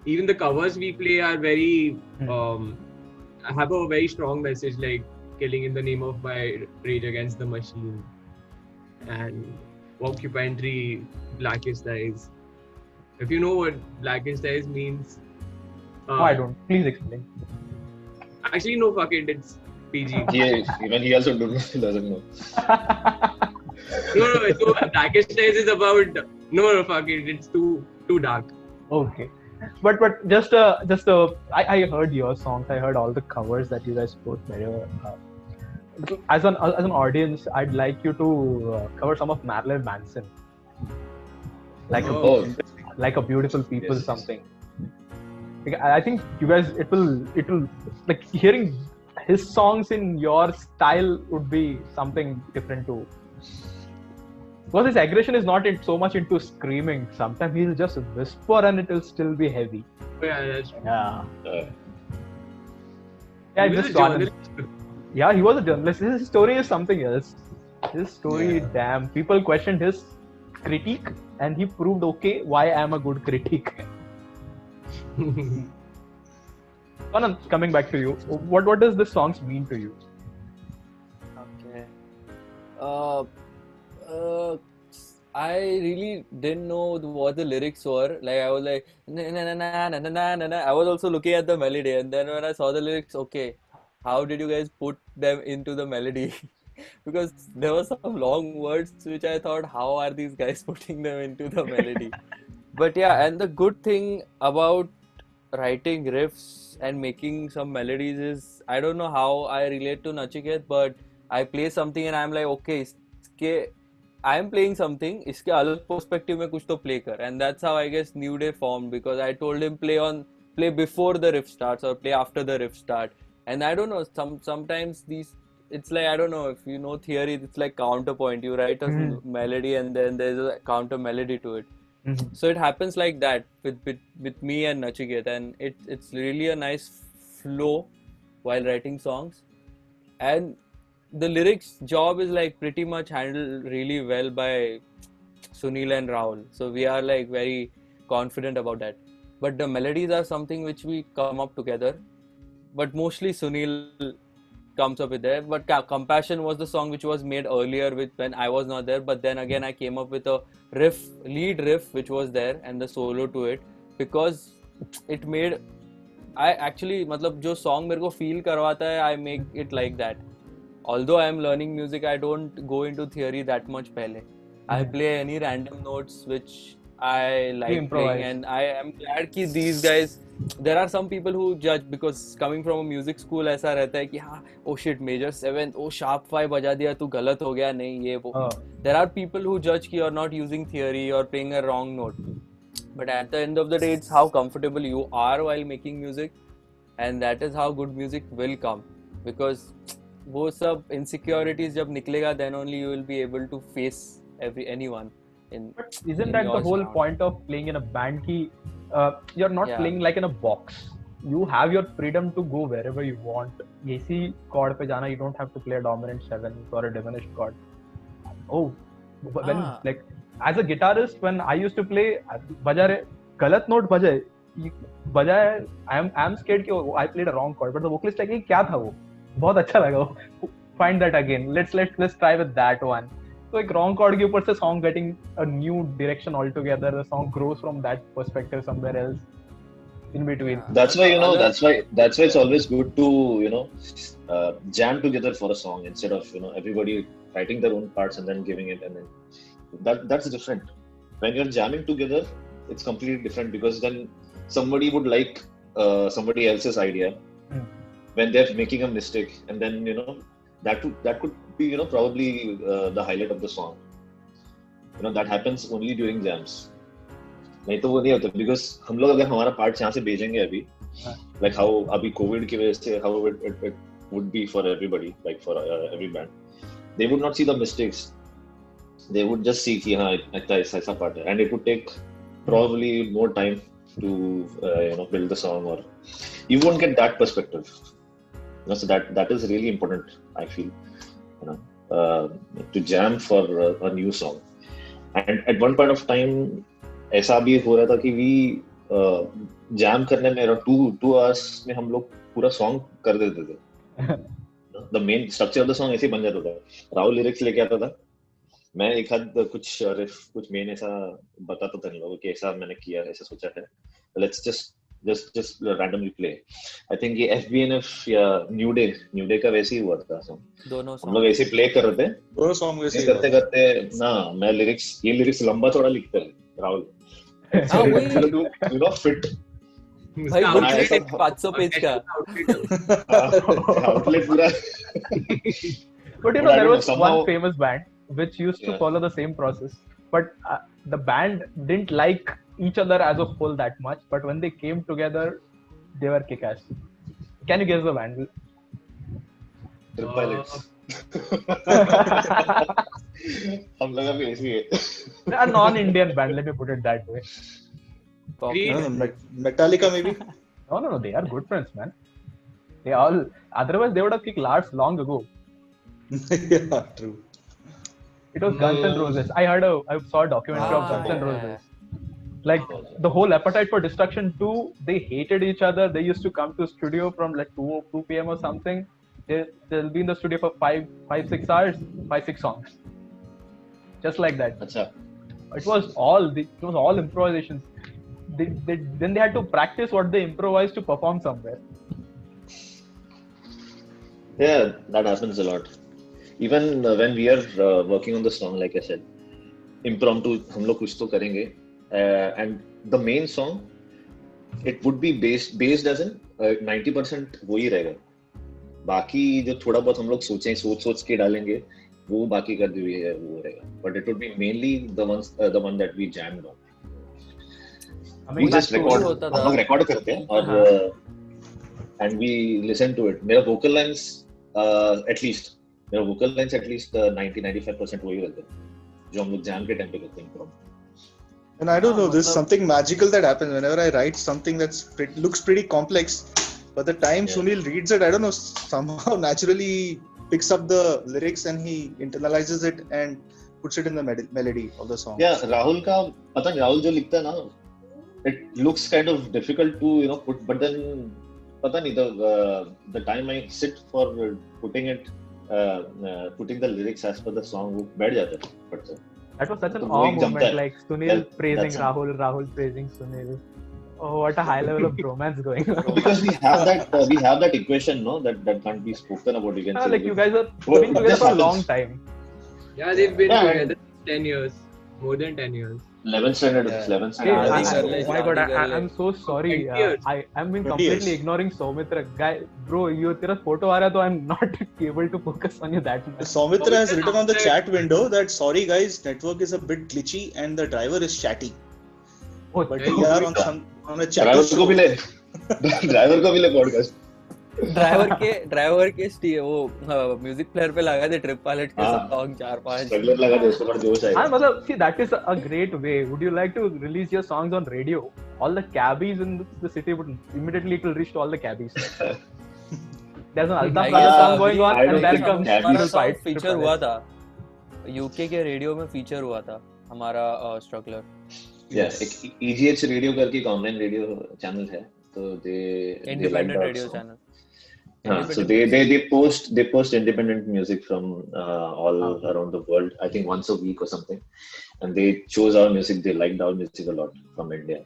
[SPEAKER 4] even the covers we play are very have a very strong message, like Killing in the Name of by Rage Against the Machine and Occupantry, Blackest Eyes. If you know what Blackest Eyes means.
[SPEAKER 3] No, I don't. Please explain.
[SPEAKER 4] Actually, no, fuck it. It's PG.
[SPEAKER 2] Even he also doesn't know.
[SPEAKER 4] No. So Blackest Eyes is about no, fuck it. It's too dark.
[SPEAKER 3] Okay, but I heard your songs. I heard all the covers that you guys put there. As an audience, I'd like you to cover some of Marilyn Manson, like a Beautiful People,
[SPEAKER 2] Yes.
[SPEAKER 3] something. Like, I think you guys, it will like hearing his songs in your style would be something different too. Because his aggression is not so much into screaming. Sometimes he'll just whisper and it will still be heavy.
[SPEAKER 4] Yeah, that's true.
[SPEAKER 3] Yeah.
[SPEAKER 2] Uh,
[SPEAKER 3] Yeah,
[SPEAKER 4] He was
[SPEAKER 3] just
[SPEAKER 4] a journalist.
[SPEAKER 3] yeah, he was a journalist. His story is something else. His story,
[SPEAKER 1] Yeah.
[SPEAKER 3] damn. People questioned his critique, and he proved, okay, why I am a good critique. Anand, coming back to you, what does this songs mean to you?
[SPEAKER 5] Okay. I really didn't know what the lyrics were. Like I was like, na na na na na na na na. I was also looking at the melody, and then when I saw the lyrics, okay, how did you guys put them into the melody? Because there were some long words which I thought, how are these guys putting them into the melody? But yeah, and the good thing about writing riffs and making some melodies is I don't know how I relate to Nachiket, but I play something and I'm like, okay, इसके I am playing something, इसके अलग perspective में कुछ तो play कर, and that's how I guess New Day formed, because I told him play before the riff starts or play after the riff start, and I don't know, sometimes these, it's like, I don't know if you know theory, it's like counterpoint. You write a melody and then there's a counter melody to it. So it happens like that with me and Nachiket, and it's really a nice flow while writing songs. And the lyrics job is like pretty much handled really well by Sunil and Rahul. So we are like very confident about that. But the melodies are something which we come up together. But mostly Sunil comes up with that. But Compassion was the song which was made earlier with when I was not there. But then again, I came up with a lead riff, which was there, and the solo to it, because it made. I actually, मतलब जो song मेरे को feel करवाता है, I make it like that. Although I am learning music, I don't go into theory that much पहले. I play any random notes which I like playing, and I am glad कि these guys. There are some people who judge because coming from a music school ऐसा रहता है कि हाँ, oh shit, major 7, oh sharp 5 बजा दिया तू गलत हो गया, नहीं ये वो. There are people who judge कि you're not using theory or playing a wrong note. But at the end of the day, it's how comfortable you are while making music, and that is how good music will come. Because वो सब insecurities जब निकलेगा, then only you will be able to face anyone.
[SPEAKER 3] But isn't that the whole point of playing in a band? Ki, you're not playing like in a box. You have your freedom to go wherever you want. AC chord pe jana, you don't have to play a dominant 7 or a diminished chord. Oh, when like as a guitarist, when I used to play, baja rahe, galat note bajaye, I'm scared कि I played a wrong chord. But the vocalist like, क्या था वो? बहुत अच्छा लगा वो. Find that again. Let's try with that one. So एक wrong chord के ऊपर से song getting a new direction altogether. The song grows from that perspective somewhere else in between.
[SPEAKER 2] That's why that's why it's always good to jam together for a song instead of everybody writing their own parts and then giving it, and then that's different. When you're jamming together, it's completely different because then somebody would like somebody else's idea when they're making a mistake, and then that could be probably the highlight of the song. That happens only during jams. नहीं तो वो नहीं होता because हम लोग अगर हमारा part यहाँ से भेजेंगे अभी like how अभी कोविड की वजह से how it would be for everybody, like for every band, they would not see the mistakes. They would just see कि हाँ ऐसा part है, and it would take probably more time to build the song, or you won't get that perspective. So that is really important, I feel, to jam for a new song. And at one point of time ऐसा भी हो रहा था कि we jam करने में around 2 hours में हम लोग पूरा song कर देते थे. The main structure of the song ऐसे बन जाता था. राहुल lyrics लेके आता था, मैं एक आध कुछ riff कुछ main ऐसा बताता था इन लोगों को कि ऐसा मैंने किया, ऐसा सोचा है. Let's just randomly play. I think ये FBNF या New Day का वैसे ही हुआ था song.
[SPEAKER 5] दोनों
[SPEAKER 2] हम लोग ऐसे play कर रहे थे.
[SPEAKER 1] दोनों song वैसे ही
[SPEAKER 2] करते ना मैं ये lyrics लंबा थोड़ा लिखता है राहुल. Fit.
[SPEAKER 5] भाई booklet 500 पेज का.
[SPEAKER 2] Outlet पूरा.
[SPEAKER 3] But there was one famous band which used to follow the same process, but the band didn't like each other as a whole that much, but when they came together, they were kick-ass. Can you guess the band?
[SPEAKER 2] Trip Pilots. हम लोग अभी ऐसे ही
[SPEAKER 3] A non-Indian band, let me put it that way.
[SPEAKER 1] Metallica maybe?
[SPEAKER 3] No, they are good friends, man. They all, otherwise they would have kicked Lars long ago.
[SPEAKER 1] Yeah, true.
[SPEAKER 3] It was Guns N' Roses. I saw a documentary of Guns N' Roses. Like the whole Appetite for Destruction 2, they hated each other. They used to come to studio from like 2 p.m. or something. They'll be in the studio for 5-6 hours, 5-6 songs. Just like that.
[SPEAKER 2] अच्छा.
[SPEAKER 3] It was all improvisations. Then they had to practice what they improvised to perform somewhere.
[SPEAKER 2] Yeah, that happens a lot. Even when we are working on the song, like I said, impromptu हम लोग कुछ तो करेंगे, and the main song, it would be based as in 90% वो ही रहेगा. बाकी जो थोड़ा बहुत हम लोग सोच के डालेंगे, वो बाकी कर दी है वो रहेगा. But it would be mainly the one that we jammed on. We just record. हम लोग record करते हैं और and we listen to it. मेरा vocal lines at least 90-95% वही रहते हैं जो हम लोग jam के time पे करते हैं.
[SPEAKER 1] And I don't know, there's something magical that happens whenever I write something looks pretty complex, but the time Sunil reads it, I don't know, somehow naturally picks up the lyrics and he internalizes it, and puts it in the melody of the song.
[SPEAKER 2] Yeah, Rahul का पता नहीं Rahul जो लिखता है ना, it looks kind of difficult to put, but then पता नहीं the time I sit for putting the lyrics as per the song वो बैठ जाता है फट से.
[SPEAKER 3] That was such an
[SPEAKER 2] तो वो
[SPEAKER 3] awe
[SPEAKER 2] एक जमता
[SPEAKER 3] moment,
[SPEAKER 2] है.
[SPEAKER 3] like Sunil
[SPEAKER 2] Yeah,
[SPEAKER 3] praising
[SPEAKER 2] that's
[SPEAKER 3] Rahul, Rahul praising Sunil. Oh, what a high level of romance going on.
[SPEAKER 2] Because we have that equation, no, that can't be spoken about. You can say
[SPEAKER 3] Like you guys are
[SPEAKER 2] What-
[SPEAKER 3] been
[SPEAKER 2] what
[SPEAKER 3] together
[SPEAKER 2] just
[SPEAKER 3] for a
[SPEAKER 2] happens?
[SPEAKER 3] long time.
[SPEAKER 4] Yeah, they've been
[SPEAKER 2] Yeah.
[SPEAKER 4] together 10 years, more than 10 years.
[SPEAKER 2] 11th standard,
[SPEAKER 5] Yeah.
[SPEAKER 2] 11th
[SPEAKER 3] Hey,
[SPEAKER 2] standard.
[SPEAKER 5] Starting
[SPEAKER 3] oh
[SPEAKER 5] early,
[SPEAKER 3] my god,
[SPEAKER 5] starting
[SPEAKER 3] I'm so sorry.
[SPEAKER 4] 20 years.
[SPEAKER 3] I'm been
[SPEAKER 1] 20
[SPEAKER 3] completely
[SPEAKER 1] years.
[SPEAKER 3] ignoring Soumitra. Guy, bro, you तेरा photo आ रहा है तो I'm not able to focus on you that much.
[SPEAKER 1] Soumitra has written on the
[SPEAKER 4] Soumitra-
[SPEAKER 1] chat window that sorry guys, network is a bit glitchy and the driver is chatty.
[SPEAKER 3] Oh,
[SPEAKER 1] But
[SPEAKER 4] Yeah,
[SPEAKER 1] we are
[SPEAKER 4] Soumitra.
[SPEAKER 1] on a chat
[SPEAKER 2] driver
[SPEAKER 1] show.
[SPEAKER 2] को भी ले driver को भी ले podcast.
[SPEAKER 5] Driver के वो music player पे लगा दे ट्रिप पायलट के
[SPEAKER 2] हाँ.
[SPEAKER 5] सॉन्ग 4-5.
[SPEAKER 2] रेगुलर लगा दे उसके बाद जोश
[SPEAKER 3] हाँ,
[SPEAKER 2] आएगा.
[SPEAKER 3] मतलब, see, that is a great way. Would you like to release your songs on radio? All the cabbies in the city would immediately it will reach to all the cabbies. There's an Altaf
[SPEAKER 5] I
[SPEAKER 3] Raja
[SPEAKER 5] guess,
[SPEAKER 3] song going on,
[SPEAKER 2] I
[SPEAKER 3] and
[SPEAKER 2] don't
[SPEAKER 3] then
[SPEAKER 2] think
[SPEAKER 3] comes
[SPEAKER 2] cabbies-
[SPEAKER 5] हमारा
[SPEAKER 3] Triple
[SPEAKER 5] song
[SPEAKER 3] Fight,
[SPEAKER 5] feature
[SPEAKER 3] Triple
[SPEAKER 5] हुआ
[SPEAKER 3] H.
[SPEAKER 5] था UK के radio में feature हुआ था हमारा struggler.
[SPEAKER 2] Yeah, एक EGH radio करके एक ऑनलाइन रेडियो चैनल है, तो they like
[SPEAKER 5] independent
[SPEAKER 2] that
[SPEAKER 5] radio
[SPEAKER 2] song.
[SPEAKER 5] Channel.
[SPEAKER 2] हाँ, so they post independent music from all around the world. I think once a week or something, and they chose our music. They liked our music a lot from India,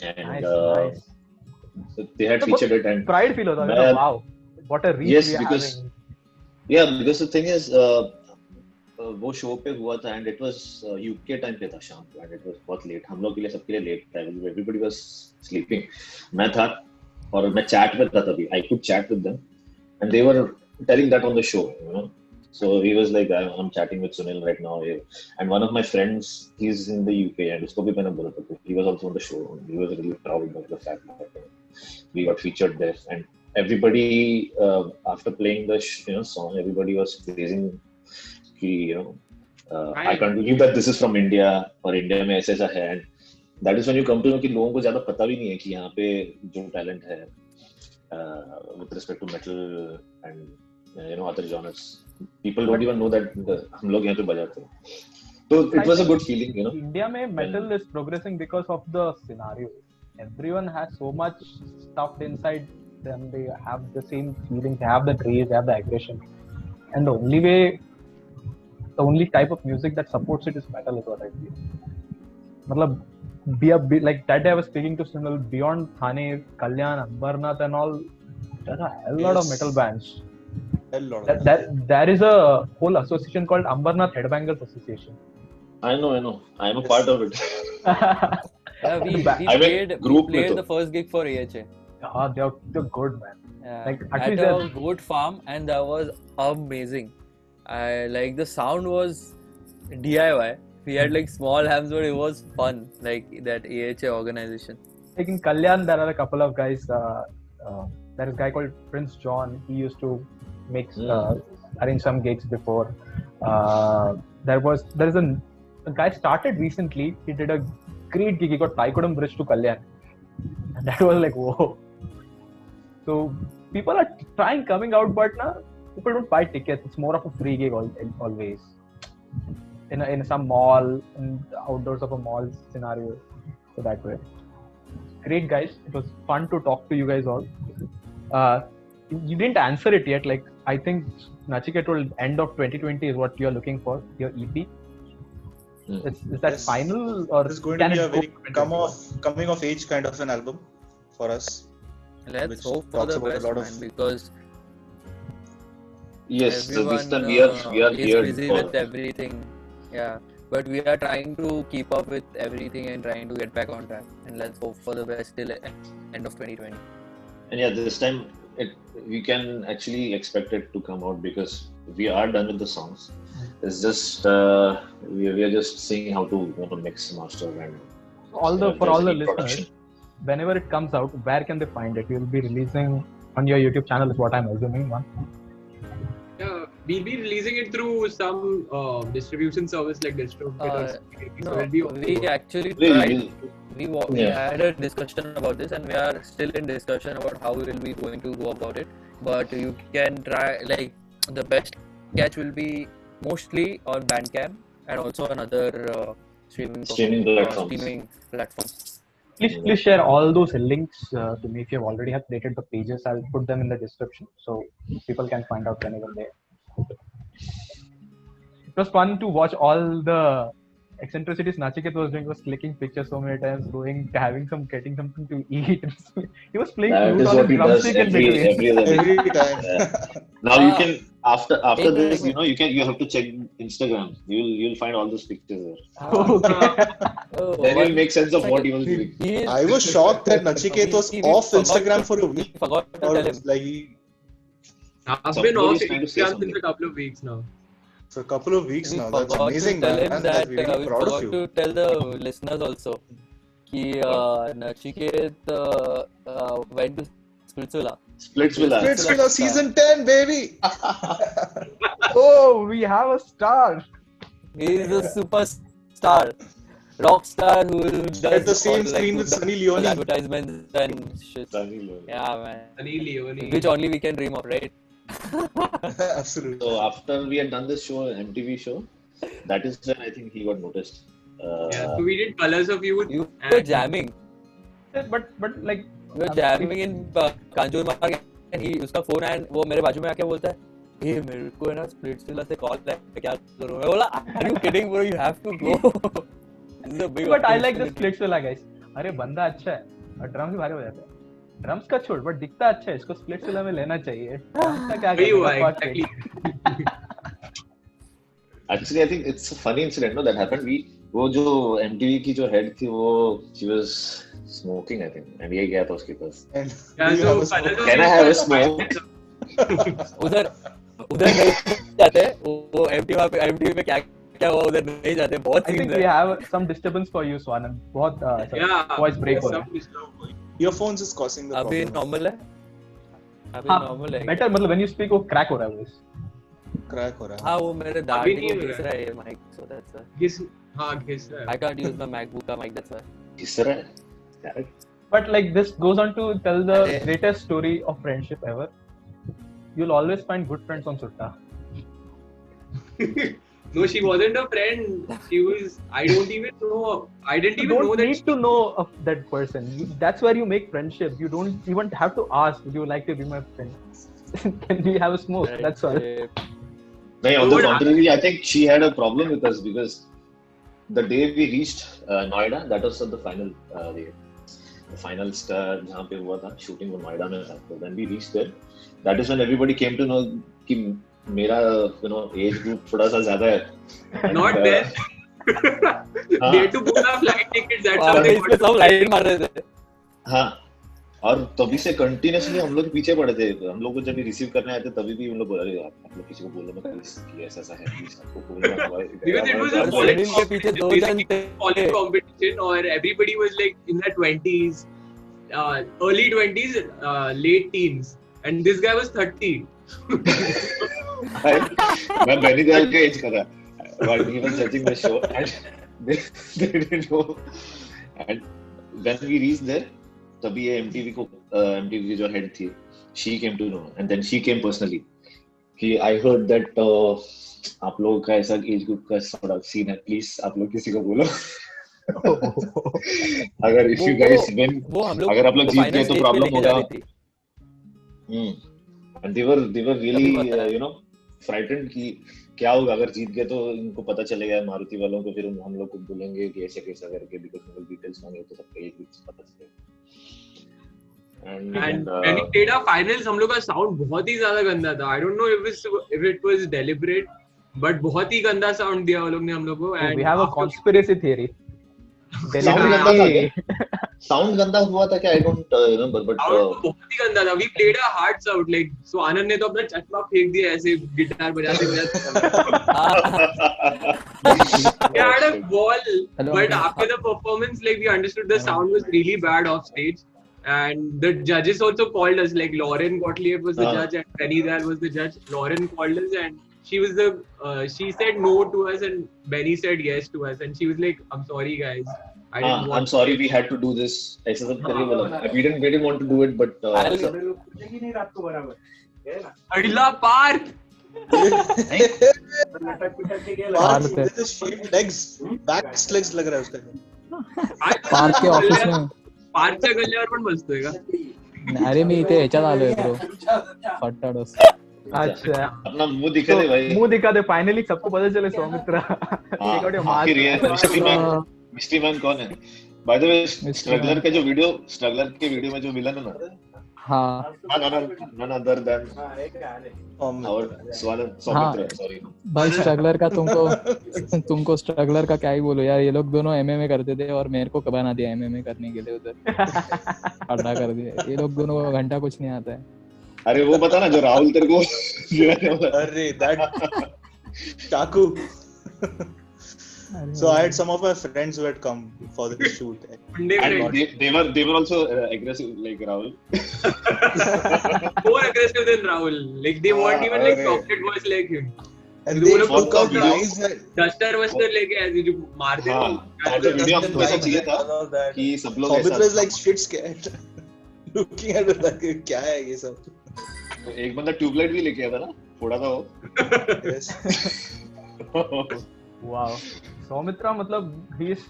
[SPEAKER 2] and
[SPEAKER 3] Nice, nice.
[SPEAKER 2] so they had
[SPEAKER 3] So
[SPEAKER 2] featured it. And
[SPEAKER 3] Pride feel होता है,
[SPEAKER 2] मैं-
[SPEAKER 3] wow, what a reach
[SPEAKER 2] Yes,
[SPEAKER 3] we are
[SPEAKER 2] because-
[SPEAKER 3] having.
[SPEAKER 2] yeah, because the thing is, वो show पे हुआ था and it was UK time पे था शाम को and it was बहुत लेट, हम लोग के लिए सबके लिए लेट था. Everybody was sleeping. मैं था और मैं chat में था तभी. I could chat with them and they were telling that on the show, So he was like, I'm chatting with Sunil right now, and one of my friends, he's in the UK and उसको भी मैंने बोला था, he was also on the show. He was really proud of the fact that we got featured there, and everybody after playing the song, everybody was praising कि I can't believe that this is from India और India में ऐसा ऐसा है. And that is when you come to know कि लोगों को ज़्यादा पता भी नहीं है कि यहाँ पे जो talent है with respect to metal and other genres. People don't even know that हम लोग यहाँ पे बजाते हैं. So it was a good feeling,
[SPEAKER 3] India में metal is progressing because of the scenario. Everyone has so much stuff inside them. They have the same feelings. They have the rage. They have the aggression. And the only type of music that supports it is metal, is what I feel. मतलब, like that day I was speaking to Sunil, beyond Thane, Kalyan, Ambarnath and all, there's a hell lot of
[SPEAKER 1] Yes.
[SPEAKER 3] metal bands.
[SPEAKER 1] A lot of
[SPEAKER 3] There is a whole association called Ambarnath Headbangers Association.
[SPEAKER 2] I know. I'm a part of it.
[SPEAKER 5] Yeah, we
[SPEAKER 2] I
[SPEAKER 5] played
[SPEAKER 2] went group में
[SPEAKER 5] the
[SPEAKER 2] तो.
[SPEAKER 5] first gig for AHA.
[SPEAKER 3] They're good, man.
[SPEAKER 5] Yeah.
[SPEAKER 3] Like,
[SPEAKER 5] at
[SPEAKER 3] actually
[SPEAKER 5] a goat farm, and that was amazing. I like the sound was DIY. We had like small amps, but it was fun. Like that AHA organization.
[SPEAKER 3] Like in Kalyan, there are a couple of guys. There is a guy called Prince John. He used to make arrange some gigs before. There is a guy started recently. He did a great gig. He got Taikudam Bridge to Kalyan. And that was like, whoa. So people are coming out, but now people don't buy tickets. It's more of a free gig always. In some mall, in the outdoors of a mall scenario. So that way. Great, guys. It was fun to talk to you guys all. You didn't answer it yet. Like, I think Nachiket told end of 2020 is what you're looking for, your EP. Is that
[SPEAKER 1] Yes.
[SPEAKER 3] final, or
[SPEAKER 1] This is going
[SPEAKER 3] can
[SPEAKER 1] to be
[SPEAKER 3] it
[SPEAKER 1] a
[SPEAKER 3] go
[SPEAKER 1] very coming of age kind of an album for us.
[SPEAKER 5] Let's
[SPEAKER 1] Which
[SPEAKER 5] hope for
[SPEAKER 1] talks
[SPEAKER 5] the
[SPEAKER 1] about a
[SPEAKER 5] best,
[SPEAKER 1] lot
[SPEAKER 5] man,
[SPEAKER 1] of-
[SPEAKER 5] because
[SPEAKER 2] Yes, so
[SPEAKER 5] everyone
[SPEAKER 2] this time we are
[SPEAKER 5] is
[SPEAKER 2] here
[SPEAKER 5] busy
[SPEAKER 2] for
[SPEAKER 5] with everything. Yeah, but we are trying to keep up with everything and trying to get back on track. And let's hope for the best till end of 2020.
[SPEAKER 2] And yeah, this time we can actually expect it to come out because we are done with the songs. It's just we are just seeing how to mix, master, and
[SPEAKER 3] all the
[SPEAKER 2] if
[SPEAKER 3] for
[SPEAKER 2] there's
[SPEAKER 3] all the
[SPEAKER 2] any
[SPEAKER 3] listeners,
[SPEAKER 2] production.
[SPEAKER 3] whenever it comes out, where can they find it? You'll be releasing on your YouTube channel, is what I'm assuming. One.
[SPEAKER 4] Yeah, we'll be releasing it through some distribution service like DistroKid or something. So
[SPEAKER 5] No,
[SPEAKER 4] it'll be
[SPEAKER 5] we actually
[SPEAKER 2] Really,
[SPEAKER 5] tried. We had a discussion about this, and we are still in discussion about how we will be going to go about it. But you can try, like, the best catch will be mostly on Bandcamp and also on other
[SPEAKER 2] Streaming platforms.
[SPEAKER 5] streaming platforms.
[SPEAKER 3] Please share all those links to me if you have already have created the pages. I'll put them in the description so people can find out whenever they. It was fun to watch all the eccentricities Nachiket was doing. Was clicking pictures so many times, getting something to eat. He was playing
[SPEAKER 2] That
[SPEAKER 3] flute
[SPEAKER 2] is
[SPEAKER 3] on
[SPEAKER 2] what
[SPEAKER 3] his
[SPEAKER 2] he does
[SPEAKER 3] drumstick in
[SPEAKER 2] every
[SPEAKER 3] between.
[SPEAKER 2] other week.
[SPEAKER 1] Every time.
[SPEAKER 2] Now you can after
[SPEAKER 5] Hey,
[SPEAKER 2] this,
[SPEAKER 5] hey,
[SPEAKER 2] you have to check Instagram. You'll find all those pictures there.
[SPEAKER 3] Okay.
[SPEAKER 5] Oh,
[SPEAKER 2] Then
[SPEAKER 5] one
[SPEAKER 2] you'll make sense of what he was doing.
[SPEAKER 5] he is-
[SPEAKER 1] I was shocked that Nachiket was
[SPEAKER 5] we
[SPEAKER 1] off
[SPEAKER 5] forgot
[SPEAKER 1] Instagram
[SPEAKER 5] to-
[SPEAKER 1] for a
[SPEAKER 5] we
[SPEAKER 1] week.
[SPEAKER 5] forgot to
[SPEAKER 1] Or
[SPEAKER 5] tell him.
[SPEAKER 1] like
[SPEAKER 4] I've been
[SPEAKER 2] Somebody
[SPEAKER 4] off
[SPEAKER 2] is trying to say
[SPEAKER 4] Instagram
[SPEAKER 2] something.
[SPEAKER 4] since a couple of weeks now.
[SPEAKER 1] for a couple of weeks
[SPEAKER 5] We
[SPEAKER 1] now. That's
[SPEAKER 5] forgot
[SPEAKER 1] amazing,
[SPEAKER 5] to tell
[SPEAKER 1] man.
[SPEAKER 5] him
[SPEAKER 1] And
[SPEAKER 5] that
[SPEAKER 1] we're really
[SPEAKER 5] we
[SPEAKER 1] proud of
[SPEAKER 5] forgot
[SPEAKER 1] you.
[SPEAKER 5] to tell the listeners also कि Nachiket went to Splitsvilla.
[SPEAKER 2] Splitsvilla.
[SPEAKER 1] Splitsvilla season 10, baby.
[SPEAKER 3] Oh, we have a star.
[SPEAKER 5] He is a superstar, rock star who does
[SPEAKER 1] At the same
[SPEAKER 5] all,
[SPEAKER 1] screen
[SPEAKER 5] who
[SPEAKER 1] with
[SPEAKER 5] does
[SPEAKER 1] Sunny Leone.
[SPEAKER 5] advertisements and shit.
[SPEAKER 2] Sunny Leone.
[SPEAKER 5] Yeah, man.
[SPEAKER 4] Sunny Leone.
[SPEAKER 5] Which only we can dream of, right?
[SPEAKER 1] Absolutely.
[SPEAKER 2] So after we had done this show, MTV show, that is when I think he got noticed.
[SPEAKER 4] Yeah, so we did Colors of Youth.
[SPEAKER 5] You were
[SPEAKER 4] and-
[SPEAKER 5] jamming.
[SPEAKER 3] But like
[SPEAKER 5] We were jamming in Kanjur Marg and he उसका phone आया वो मेरे बाजू में आके बोलता है ये मेरे को है ना स्प्लिट्सविला से कॉल है क्या करूं मैं बोला are you kidding bro you have to go This is a big
[SPEAKER 3] but I like this
[SPEAKER 5] opportunity.
[SPEAKER 3] Splitsvilla guys. अरे बंदा अच्छा है और ड्रम्स भी भारी बजाता है. ड्रम्स का छोड़ बट दिखता अच्छा है इसको Splitsvilla में लेना चाहिए. Drums का क्या
[SPEAKER 4] वही हुआ
[SPEAKER 3] करेगा?
[SPEAKER 4] exactly.
[SPEAKER 2] Actually, I think it's a funny incident, no, that happened. वो जो MTV की जो head थी वो she was smoking, I think, and ये गया था उसके पास.
[SPEAKER 1] And
[SPEAKER 4] Yeah,
[SPEAKER 1] do you
[SPEAKER 4] so
[SPEAKER 1] have a
[SPEAKER 4] Colors
[SPEAKER 1] smoke?
[SPEAKER 4] of
[SPEAKER 2] Can I
[SPEAKER 4] Youth
[SPEAKER 2] have a
[SPEAKER 4] was
[SPEAKER 2] smoke?
[SPEAKER 5] उधर उधर नहीं जाते वो MTV पे क्या क्या हुआ उधर नहीं जाते बहुत
[SPEAKER 3] I think
[SPEAKER 5] सीन्स
[SPEAKER 3] we
[SPEAKER 5] है
[SPEAKER 3] have some disturbance for you Swanand. बहुत
[SPEAKER 4] Yeah.
[SPEAKER 3] voice break हो रहा है.
[SPEAKER 4] some disturb-
[SPEAKER 1] Your phones is causing the
[SPEAKER 5] अभी
[SPEAKER 1] problem.
[SPEAKER 5] नॉर्मल है अभी
[SPEAKER 3] हाँ,
[SPEAKER 5] नॉर्मल है
[SPEAKER 3] better मतलब when you speak वो crack हो रहा है voice.
[SPEAKER 1] Crack हो रहा है.
[SPEAKER 5] हाँ वो मेरे
[SPEAKER 4] अभी
[SPEAKER 5] दाढ़ी
[SPEAKER 4] नहीं
[SPEAKER 5] को
[SPEAKER 4] हो
[SPEAKER 5] घिस
[SPEAKER 4] रहा
[SPEAKER 5] रहा है ये mic so that's why
[SPEAKER 4] His- हाँ, घिस रहा है.
[SPEAKER 5] I can't use my MacBook का mic that's why
[SPEAKER 2] किस तरह? Correct.
[SPEAKER 3] But like this goes on to tell the
[SPEAKER 5] अरे.
[SPEAKER 3] greatest story of friendship ever. You'll always find good friends on Sutta.
[SPEAKER 4] No, she wasn't a friend. She was. I don't even know. I didn't
[SPEAKER 3] You
[SPEAKER 4] even know
[SPEAKER 3] don't
[SPEAKER 4] that.
[SPEAKER 3] need to know of that person. That's where you make friendships. You don't even have to ask, would you like to be my friend? Can we have a smoke? That's all.
[SPEAKER 2] No, on the
[SPEAKER 4] Dude,
[SPEAKER 2] contrary, I think she had a problem with us because the day we reached Noida, that was the final day. The final star जहाँ पे हुआ था shooting वो नोएडा में था. So when we reached there, that is when everybody came to know कि मेरा age group थोड़ा सा ज़्यादा है. And,
[SPEAKER 4] Not then. They had to book our flight tickets. That's how they
[SPEAKER 5] इसमें सब लाइन मार रहे थे
[SPEAKER 2] हाँ और तभी से कंटिन्यूसली हम लोग पीछे पड़े थे. हम लोग को जब रिसीव करने आए थे तभी भी हम लोग बोल रहे आप लोग किसी को बोलो मत प्लीज कि ऐसा ऐसा है प्लीज आपको बोलना
[SPEAKER 4] Because it was a
[SPEAKER 5] और
[SPEAKER 4] college
[SPEAKER 5] सुनील के पीछे दो जन थे
[SPEAKER 4] college competition, or everybody was like in their 20s, early 20s, late teens, and this guy was 30.
[SPEAKER 2] मैं बेनी दयाल के एज का था while he was judging the show and they didn't know and when we reached there तभी ये MTV की जो head थी she came to know and then she came personally कि I heard that आप लोगों का ऐसा एज ग्रुप का थोड़ा सीन है प्लीज आप लोग किसी को बोलो अगर if you guys win
[SPEAKER 5] वो हम लोग
[SPEAKER 2] अगर आप लोग जीत गए तो प्रॉब्लम होगा
[SPEAKER 5] थी
[SPEAKER 2] and they were really
[SPEAKER 5] तभी पता है।
[SPEAKER 2] frightened कि क्या होगा अगर जीत गए तो इनको पता चलेगा मारुति वालों को फिर हम लोग को बोलेंगे कि ऐसे कैसा करके बिकॉज़ उनको डिटेल्स मांगे तो सबका एक कुछ पता चलेगा
[SPEAKER 4] And
[SPEAKER 2] and
[SPEAKER 4] when we played our finals, हम लोग का sound बहुत ही ज़्यादा गंदा था. I don't know if it was deliberate, but बहुत ही गंदा sound दिया वो लोग ने हम लोग को. And
[SPEAKER 3] We have a conspiracy theory.
[SPEAKER 2] Sound गंदा था क्या? साउंड गंदा हुआ था क्या I don't remember but
[SPEAKER 4] sound बहुत ही गंदा था. We played our hearts out. Like so आनंद ने तो अपना चश्मा फेंक दिया ऐसे गिटार बजाते बजाते. We had a ball, but after the performance, like we understood the sound was really bad off stage. And the judges also called us. Like Lauren Gottlieb was the judge, and Benny Dayal was the judge. Lauren called us, and she was she said no to us, and Benny said yes to us. And she was like, "I'm sorry, guys. I didn't want
[SPEAKER 2] I'm sorry we had to do this ऐसा सब करके बोला we didn't want to do it but
[SPEAKER 4] Adila Park."
[SPEAKER 1] Parth with his shaved legs, back legs लग रहा है उसका.
[SPEAKER 6] पार्थ के office में.
[SPEAKER 4] पार्थच्या गल्ल्यावर पण बसतोय का?
[SPEAKER 6] अरे मी इथे ह्याच्यात आलोय ब्रो. फट्टाडोस.
[SPEAKER 3] अच्छा
[SPEAKER 2] अपना मुंह दिखा दे भाई.
[SPEAKER 3] मुंह दिखा दे, फाइनली सबको पता चले सौमित्र.
[SPEAKER 2] आखिर ये मिस्ट्री मैन कौन है? बाय द वे स्ट्रगलर के वीडियो में जो विलन है ना,
[SPEAKER 6] हाँ
[SPEAKER 2] none other than our Soumitra. Sorry
[SPEAKER 6] भाई, स्ट्रगलर का तुमको स्ट्रगलर का क्या ही बोलो यार. ये लोग दोनों एमएमए करते थे और मेरे को बना दिया एमएमए करने के लिए उधर. खड़ा कर दिया. ये लोग दोनों को घंटा कुछ नहीं आता है.
[SPEAKER 2] अरे वो पता ना जो राहुल तेरे को
[SPEAKER 1] अरे that चाकू. So I had some of my friends who had come for the shoot.
[SPEAKER 2] and they were also aggressive like Rahul.
[SPEAKER 4] More aggressive than Rahul. Like they weren't even like chocolate boys like him.
[SPEAKER 1] And they took out guys that
[SPEAKER 4] Duster लेके ऐसे जो मारते
[SPEAKER 2] हाँ, और जो video हमको ऐसा चाहिए था कि सब लोग
[SPEAKER 1] Soumitra is
[SPEAKER 2] ऐसा
[SPEAKER 1] like shit scared. Looking at it like क्या है ये सब.
[SPEAKER 2] एक बंदा ट्यूबलाइट भी लेके आया था ना, फोड़ा था वो.
[SPEAKER 1] Yes.
[SPEAKER 3] Wow. Soumitra, matlab, he is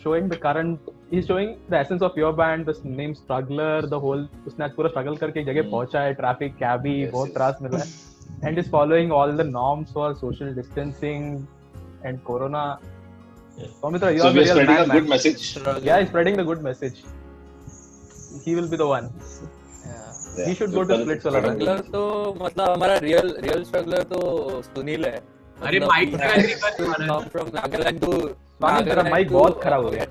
[SPEAKER 3] showing the essence of your band, the name Struggler, the whole, उसने आज पूरा struggle करके एक जगह पहुंचा है, traffic, cabby, बहुत त्रास मिला है, and is following all the norms for social distancing and corona. Soumitra, you
[SPEAKER 2] So
[SPEAKER 3] are
[SPEAKER 2] we are
[SPEAKER 3] real
[SPEAKER 2] spreading
[SPEAKER 3] man,
[SPEAKER 2] a good message.
[SPEAKER 3] Yeah, he's spreading the good message. He will be the one. He should go to Split Solar.
[SPEAKER 5] Struggler तो मतलब हमारा real struggler तो सुनील है.
[SPEAKER 4] अरे mic का
[SPEAKER 5] from Nagaland to
[SPEAKER 3] Swanand, तेरा mic बहुत खराब हो गया.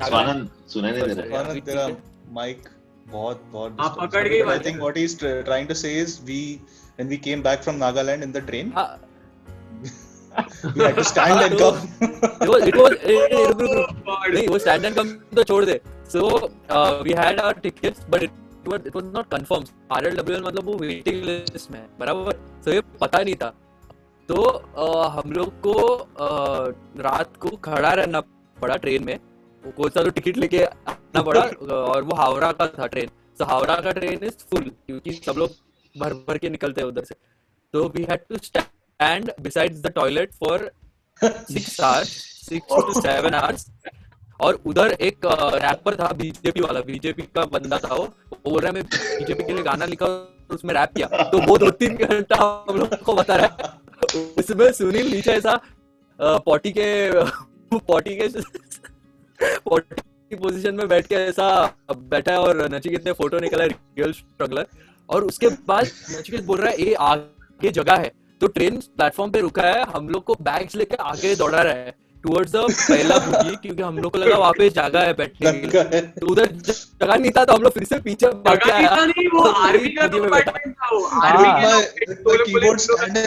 [SPEAKER 2] स्वानंद सुनाई नहीं दे रहा है.
[SPEAKER 1] स्वानंद, तेरा mic बहुत
[SPEAKER 4] आप पकड़ गई
[SPEAKER 1] I think what he's trying to say is when we came back from Nagaland in the train, we had to stand and come.
[SPEAKER 5] it was नहीं, वो stand and come तो छोड़ दे. So we had our tickets but it was not confirmed. RLWL मतलब वो waiting list में, बराबर. So ये पता नहीं था. तो हम लोग को रात को खड़ा रहना पड़ा ट्रेन में. कोई सा तो टिकट लेके आना पड़ा और वो हावड़ा का था ट्रेन. तो हावड़ा का ट्रेन इज फुल क्योंकि सब लोग भर के निकलते हैं उधर से. तो we had to stand besides the toilet for 6 to 7 hours. और उधर एक रैपर था, बीजेपी वाला, बीजेपी का बंदा था. वो बोल रहा है मैं बीजेपी के लिए गाना लिखा और उसमें रैप किया. तो वो 2-3 घंटा हम लोग को बता रहा है. उसमें सुनील नीचे ऐसा पॉटी के पोजीशन में बैठ के ऐसा बैठा है और नचिकेत ने फोटो निकाला रियल स्ट्रगलर. और उसके बाद नचिकेत बोल रहा है ये आगे जगह है. तो ट्रेन प्लेटफॉर्म पे रुका है, हम लोग को बैग्स लेके आगे दौड़ा रहा है टुवर्ड्स द पहला बोगी क्योंकि हम लोग को लगा वहाँ पे जगह है बैठने के लिए. तो उधर जगह नहीं था तो हम लोग फिर से पीछे भाग के आया.
[SPEAKER 4] वो आर्मी का डिपार्टमेंट था. वो आर्मी के
[SPEAKER 1] कीबोर्ड स्टैंड है.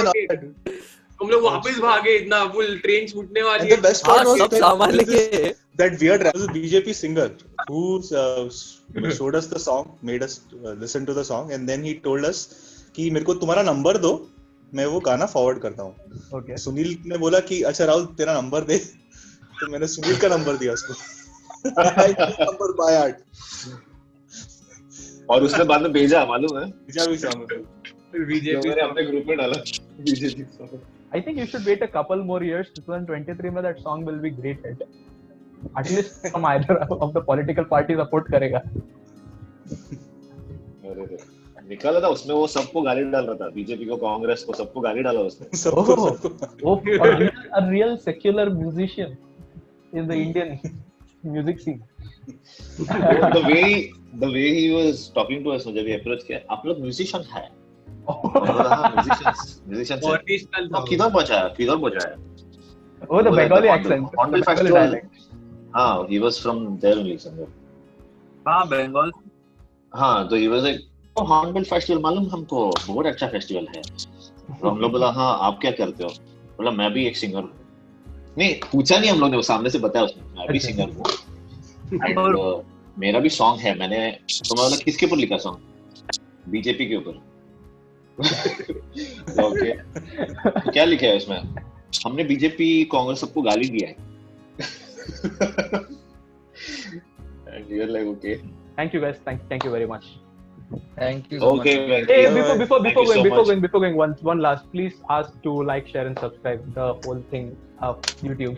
[SPEAKER 4] हम लोग वापस भागे, इतना फुल ट्रेन छूटने वाली
[SPEAKER 1] है. The best part was
[SPEAKER 5] सब सामान लेके
[SPEAKER 1] that weird BJP singer who showed us the song, made us listen to the song, and then he told us कि मेरे को तुम्हारा नंबर दो, मैं वो गाना फॉरवर्ड करता हूँ.
[SPEAKER 3] Okay.
[SPEAKER 1] सुनील ने बोला कि अच्छा राहुल तेरा नंबर दे. तो मैंने सुनील का नंबर दिया उसको. Number by heart.
[SPEAKER 2] और उसने बाद में भेजा, मालूम है?
[SPEAKER 1] भेजा भी सामने.
[SPEAKER 4] बीजेपी
[SPEAKER 2] मैंने अपने ग्रुप में डाला. BJP song.
[SPEAKER 3] I think you should wait a couple more years. 2023 में that song will be great hit. At least from either of the political party support करेगा.
[SPEAKER 2] अरे निकाला था उसमें, वो सबको गाली डाल रहा था, बीजेपी को, कांग्रेस को, सबको गाली डाला उसने.
[SPEAKER 3] सबको. A real secular musician in the Indian music scene.
[SPEAKER 2] The way he was talking to us जब ये approach किया, आप लोग म्यूजिशियन है. म्यूजिशियन किधर पहुंचा है?
[SPEAKER 3] Oh, the Bengali accent.
[SPEAKER 2] Hornbill Festival. हाँ, he was from there only somewhere.
[SPEAKER 5] हाँ, बंगाल.
[SPEAKER 2] हाँ, तो he was like, oh, Hornbill Festival मालूम हमको, बहुत अच्छा फेस्टिवल है. तो हम लोग बोला हाँ, आप क्या करते हो? बोला मैं भी एक सिंगर हूँ. नहीं, पूछा नहीं हम लोग ने, वो सामने से बताया उसने, मैं भी सिंगर हूँ. और मेरा भी सॉन्ग है, मैंने तो मैं बोला किसके ऊपर लिखा सॉन्ग? बीजेपी के ऊपर. ओके, तो क्या लिखा है उसमें? हमने बीजेपी कांग्रेस सबको गाली दिया है. And you're like, okay.
[SPEAKER 3] Thank you guys. Thank you very much.
[SPEAKER 5] Thank you so much.
[SPEAKER 2] Okay,
[SPEAKER 3] Hey,
[SPEAKER 2] Venki.
[SPEAKER 3] before
[SPEAKER 2] Thank you so much.
[SPEAKER 3] before going, one last, please ask to like, share, and subscribe the whole thing of YouTube.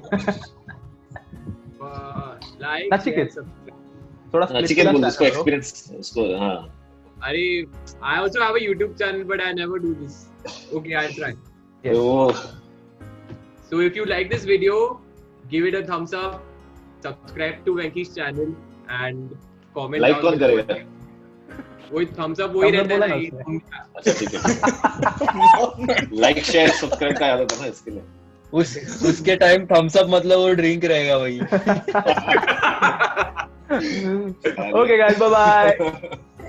[SPEAKER 4] Like,
[SPEAKER 3] Nachiket.
[SPEAKER 4] share, subscribe.
[SPEAKER 3] थोड़ा split
[SPEAKER 2] Nachiket
[SPEAKER 3] class
[SPEAKER 2] बोल
[SPEAKER 3] channel
[SPEAKER 2] उसको
[SPEAKER 3] bro.
[SPEAKER 2] experience उसको हाँ.
[SPEAKER 4] I also have a YouTube channel, but I never do this. Okay, I'll try.
[SPEAKER 3] Yes.
[SPEAKER 2] Oh,
[SPEAKER 4] So if you like this video, give it a thumbs up, subscribe to Venki's channel, and comment
[SPEAKER 2] like
[SPEAKER 4] down
[SPEAKER 2] कौन करेगा?
[SPEAKER 4] वही thumbs up वही
[SPEAKER 3] Thumbs up
[SPEAKER 4] रहता
[SPEAKER 3] बोला
[SPEAKER 4] है
[SPEAKER 3] ना
[SPEAKER 4] ना
[SPEAKER 3] उसने.
[SPEAKER 2] अच्छा ठीक है. Like, share, subscribe का याद होता ना इसके लिए.
[SPEAKER 5] उसके टाइम थम्स अप मतलब वो ड्रिंक रहेगा भाई.
[SPEAKER 3] Okay guys, bye bye.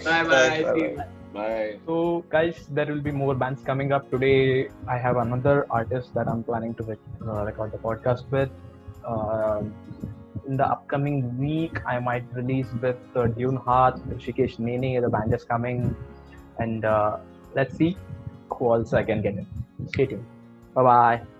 [SPEAKER 4] Bye bye. See you.
[SPEAKER 2] Bye.
[SPEAKER 3] So guys, there will be more bands coming up today. I have another artist that I'm planning to record the podcast with. In the upcoming week, I might release with Dune Heart, Rishikesh Nene. The band is coming, and let's see who else I can get in. Stay tuned. Bye bye.